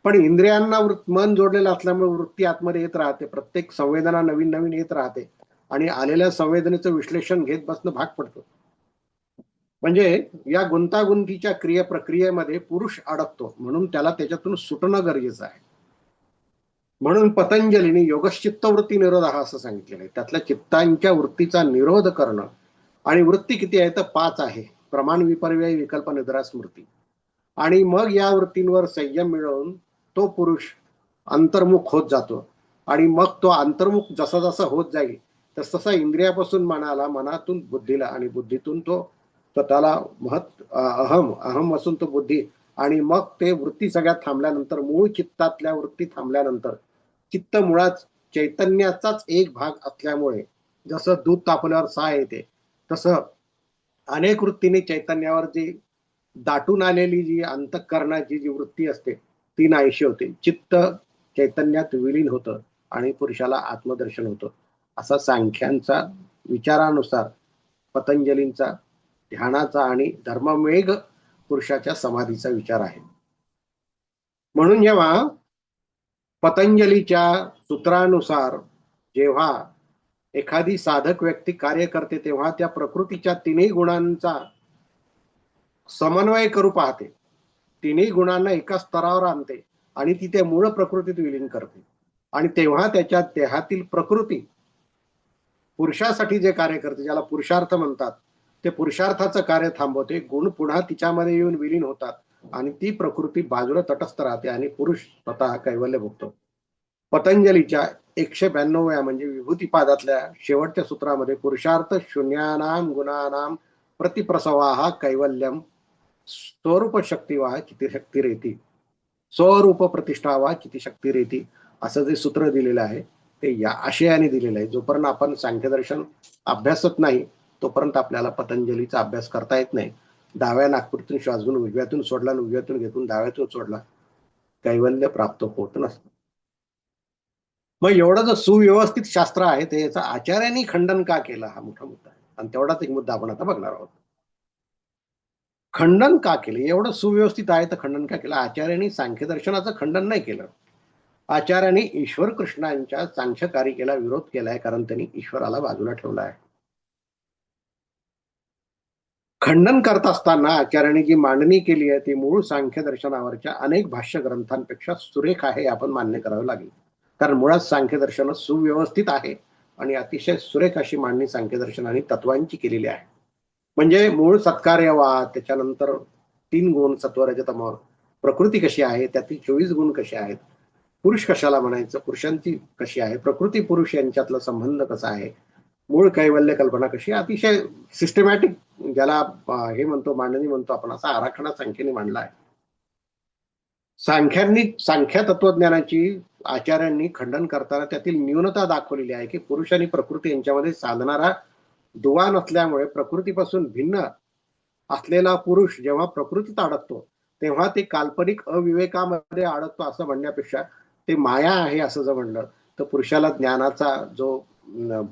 पण इंद्रियांना मन जोडलेलं असल्यामुळे वृत्ती आतमध्ये येत राहते, प्रत्येक संवेदना नवीन नवीन येत राहते आणि आलेल्या संवेदनेचं विश्लेषण घेत बसणं भाग पडतो. म्हणजे या गुंतागुंतीच्या प्रक्रियेमध्ये पुरुष अडकतो, म्हणून त्याला त्याच्यातून सुटणं गरजेचं आहे. म्हणून पतंजलीने योगश्चित्त वृत्ती निरोध हा असं सांगितलेलं आहे. त्यातल्या चित्तांच्या वृत्तीचा निरोध करणं. आणि वृत्ती किती आहे तर 5 आहे, प्रमाण, विपर्यय, विकल्प, निद्रा, स्मृती. आणि मग या वृत्तींवर संयम मिळवून तो पुरुष अंतर्मुख होत जातो आणि मग तो अंतर्मुख जसा जसा होत जाईल तस तसा इंद्रियापासून मनाला, मनातून बुद्धीला आणि बुद्धीतून तो स्वतःला अहम असून तो बुद्धी आणि मग ते वृत्ती सगळ्यात थांबल्यानंतर, मूळ चित्तातल्या वृत्ती थांबल्यानंतर, चित्त मुळात चैतन्याचाच एक भाग असल्यामुळे जसं दूध तापल्यावर साय येते, तसं अनेक वृत्तीने चैतन्यावर जी दाटून आलेली जी अंतःकरणाची जी वृत्ती असते ती नाहीशी होते. चित्त चैतन्यात विलीन होतं आणि पुरुषाला आत्मदर्शन होतं. असा सांख्यांचा विचारानुसार पतंजलींचा ध्यानाचा आणि धर्ममेघ पुरुषाच्या समाधीचा विचार आहे. म्हणून जेव्हा पतंजलीच्या सूत्रानुसार जेव्हा एखादी साधक व्यक्ती कार्य करते तेव्हा त्या प्रकृतीच्या तिन्ही गुणांचा समन्वय करू पाहते, तिन्ही गुणांना एका स्तरावर आणते आणि ती त्या मूळ प्रकृतीत विलीन करते. आणि तेव्हा त्याच्या देहातील प्रकृती पुरुषासाठी जे कार्य करते, ज्याला पुरुषार्थ म्हणतात, ते पुरुषार्थाचं कार्य थांबवते. गुण पुन्हा तिच्यामध्ये येऊन विलीन होतात आणि ती प्रकृती बाजूला तटस्थ राहते आणि पुरुष स्वतः कैवल्य भोगतो. पतंजलीच्या 192व्या म्हणजे विभूतीपादातल्या शेवटच्या सूत्रामध्ये पुरुषार्थ शून्यानाम गुणानाम प्रतिप्रसवाहा कैवल्यम स्वरूप शक्तिवाह किती शक्ती रेती, स्वरूप प्रतिष्ठावा किती शक्ती रेती, असं जे सूत्र दिलेलं आहे ते या आशयाने दिलेलं आहे. जोपर्यंत आपण सांख्यदर्शन अभ्यासत नाही तोपर्यंत आपल्याला पतंजलीचा अभ्यास करता येत नाही. डाव्या नागपुरीतून श्वास घेऊन उजव्यातून सोडला, उजव्यातून घेतून डाव्यातून सोडला, कैवल्य प्राप्त होत नसतं. मग एवढं जर सुव्यवस्थित शास्त्र आहे ते याचं आचार्यांनी खंडन का केलं, हा मोठा मुद्दा आहे. आणि तेवढाच एक मुद्दा आपण आता बघणार आहोत. खंडन का केलं? एवढं सुव्यवस्थित आहे तर खंडन का केलं? आचार्यांनी सांख्यदर्शनाचं खंडन नाही केलं. आचार्यांनी ईश्वर कृष्णांच्या सांख्यकारिकेला विरोध केलाय, कारण त्यांनी ईश्वराला बाजूला ठेवला आहे. खंडन करत असताना आचार्यांनी जी मांडणी केली आहे ती मूळ सांख्यदर्शनावरच्या अनेक भाष्य ग्रंथांपेक्षा सुरेख आहे, आपण मान्य करावं लागेल. कारण मुळात सांख्यदर्शन सुव्यवस्थित आहे आणि अतिशय सुरेख अशी मांडणी सांख्यदर्शनाने तत्वांची केलेली आहे. म्हणजे मूळ सत्कार्यवाद, त्याच्यानंतर 3 गुण सत्व रज तम, प्रकृती कशी आहे, त्यातील 24 गुण कसे आहेत, पुरुष कशाला म्हणायचं, पुरुषांची कशी आहे, प्रकृती पुरुष यांच्यातला संबंध कसा आहे, मूळ कैवल्य कल्पना कशी, अतिशय सिस्टमॅटिक, ज्याला हे म्हणतो मांडणी म्हणतो आपण, असा आराखडा सांख्याने मांडला आहे. सांख्य तत्वज्ञानाची आचार्यांनी खंडन करताना त्यातील न्यूनता दाखवलेली आहे की पुरुष आणि प्रकृती यांच्यामध्ये साधणारा दुवा नसल्यामुळे प्रकृतीपासून भिन्न असलेला पुरुष जेव्हा प्रकृतीत अडकतो तेव्हा ते काल्पनिक अविवेकामध्ये अडकतो असं म्हणण्यापेक्षा ते माया आहे असं जर म्हणलं तर पुरुषाला ज्ञानाचा जो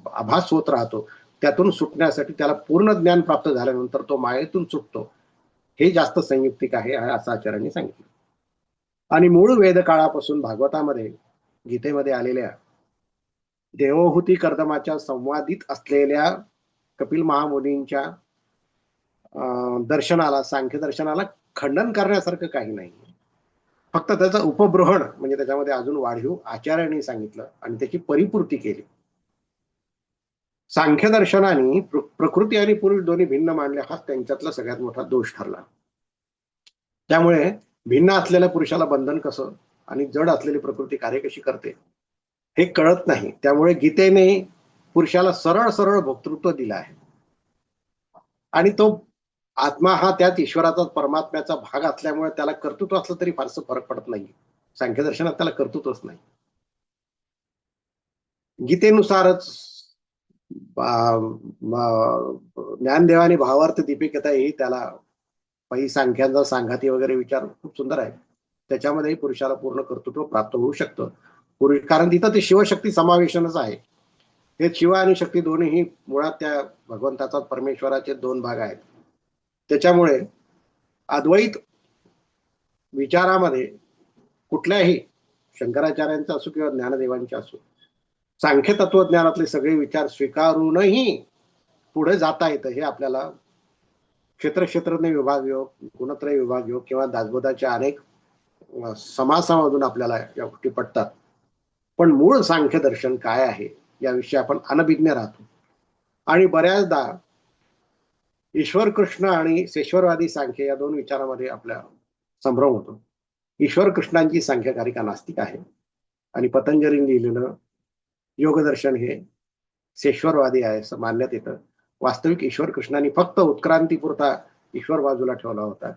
आभास होत राहतो त्यातून सुटण्यासाठी त्याला पूर्ण ज्ञान प्राप्त झाल्यानंतर तो मायेतून सुटतो, हे जास्त संयुक्तिक आहे असं आचार्यांनी सांगितलं. आणि मूळ वेद काळापासून भागवतामध्ये, गीतेमध्ये आलेल्या देवहूती कर्दमाच्या संवादित असलेल्या कपिल महामुनींच्या दर्शनाला, सांख्य दर्शनाला खंडन करण्यासारखं काही नाही. फक्त त्याचं उपब्रहण म्हणजे त्याच्यामध्ये अजून वाढीव आचार्यांनी सांगितलं आणि त्याची परिपूर्ती केली. सांख्य दर्शनाने प्रकृती आणि पुरुष दोन्ही भिन्न मानले, हा त्यांच्यातला सगळ्यात मोठा दोष ठरला. त्यामुळे भिन्न असलेल्या पुरुषाला बंधन कसं आणि जड असलेली प्रकृती कार्य कशी करते हे कळत नाही. त्यामुळे गीतेने पुरुषाला सरळ सरळ भोक्तृत्व दिलं आहे आणि तो आत्मा हा त्यात ईश्वराचा परमात्म्याचा भाग असल्यामुळे त्याला कर्तृत्व असलं तरी फारसं फरक पडत नाही. सांख्यदर्शनात त्याला कर्तृत्वच नाही. गीतेनुसारच ज्ञानदेवाने भावार्थ दीपिकेता ही त्याला पै सांख्यांचा सांघाती वगैरे विचार खूप सुंदर आहे. त्याच्यामध्येही पुरुषाला पूर्ण कर्तृत्व प्राप्त होऊ शकतं. पुरुष, कारण तिथं ते शिवशक्ती समावेशनच आहे. हे शिव आणि शक्ती दोन्हीही मुळात त्या भगवंताचा, परमेश्वराचे 2 भाग आहेत. त्याच्यामुळे अद्वैत विचारामध्ये कुठल्याही शंकराचार्यांचा असो किंवा ज्ञानदेवांचा असो, सांख्य तत्वज्ञानातले सगळे विचार स्वीकारूनही पुढे जाता येतं. हे आपल्याला क्षेत्रज्ञ विभाग योग, गुणत्रय विभाग योग किंवा दासबोधाच्या अनेक समासामधून आपल्याला या गोष्टी पटतात. पण मूळ सांख्य दर्शन काय आहे याविषयी आपण अनभिज्ञ राहतो आणि बऱ्याचदा ईश्वर कृष्ण आणि शेश्वरवादी सांख्य या 2 विचारामध्ये आपला संभ्रम होतो. ईश्वर कृष्णांची सांख्यकारिका नास्तिक आहे आणि पतंजलीने लिहिलेलं योगदर्शन हे शेश्वरवादी आहे असं मानण्यात येतं. वास्तविक ईश्वर कृष्णांनी फक्त उत्क्रांतीपुरता ईश्वर बाजूला ठेवला होता.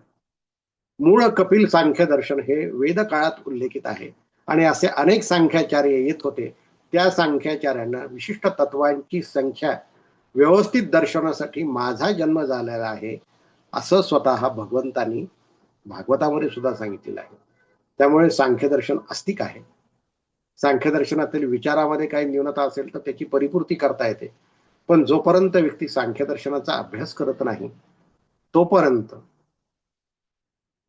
मूळ कपिल सांख्य दर्शन हे वेद काळात उल्लेखित आहे आणि असे अनेक सांख्याचार्य येत होते. त्या सांख्याचार्यांना विशिष्ट तत्वांची संख्या व्यवस्थित दर्शनासाठी माझा जन्म झालेला आहे असं स्वतः भगवंतांनी भागवतामध्ये सुद्धा सांगितलेलं आहे. त्यामुळे सांख्यदर्शन आस्तिक आहे. सांख्यदर्शनातील विचारामध्ये काही न्यूनता असेल तर त्याची परिपूर्ती करता येते. पण जोपर्यंत व्यक्ती सांख्यदर्शनाचा अभ्यास करत नाही तोपर्यंत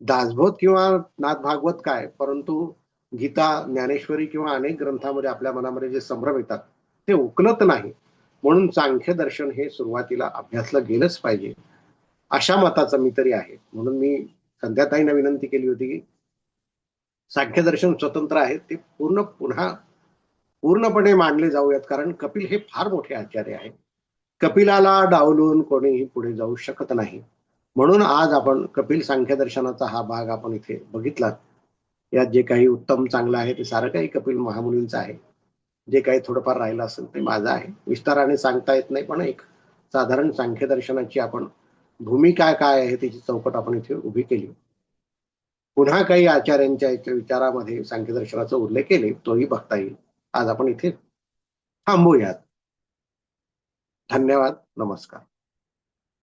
दासबोध किंवा नाथ भागवत काय, परंतु गीता, ज्ञानेश्वरी किंवा अनेक ग्रंथामध्ये आपल्या मनामध्ये जे संभ्रम येतात ते उकलत नाही. म्हणून सांख्य दर्शन हे सुरुवातीला अभ्यासलं गेलंच पाहिजे अशा मताचा मी तरी आहे. म्हणून मी संध्याताईंना विनंती केली होती की सांख्य दर्शन स्वतंत्र आहे, ते पूर्णपणे मांडले जाऊयात, कारण कपिल हे फार मोठे आचार्य आहेत. कपिलाला डावलून कोणीही पुढे जाऊ शकत नाही. म्हणून आज आपण कपिल सांख्य दर्शनाचा हा भाग आपण इथे बघितला. यात जे काही उत्तम चांगलं आहे ते सारं काही कपिल महामुनींचं आहे. जे काही थोडंफार राहिलं असेल ते माझं आहे. विस्ताराने सांगता येत नाही, पण एक साधारण सांख्य दर्शनाची आपण भूमिका काय आहे त्याची चौकट आपण इथे उभी केली. पुन्हा काही आचार्यांच्या विचारामध्ये सांख्यदर्शनाचा उल्लेख केले तोही बघता येईल. आज आपण इथे थांबूयात. धन्यवाद. नमस्कार.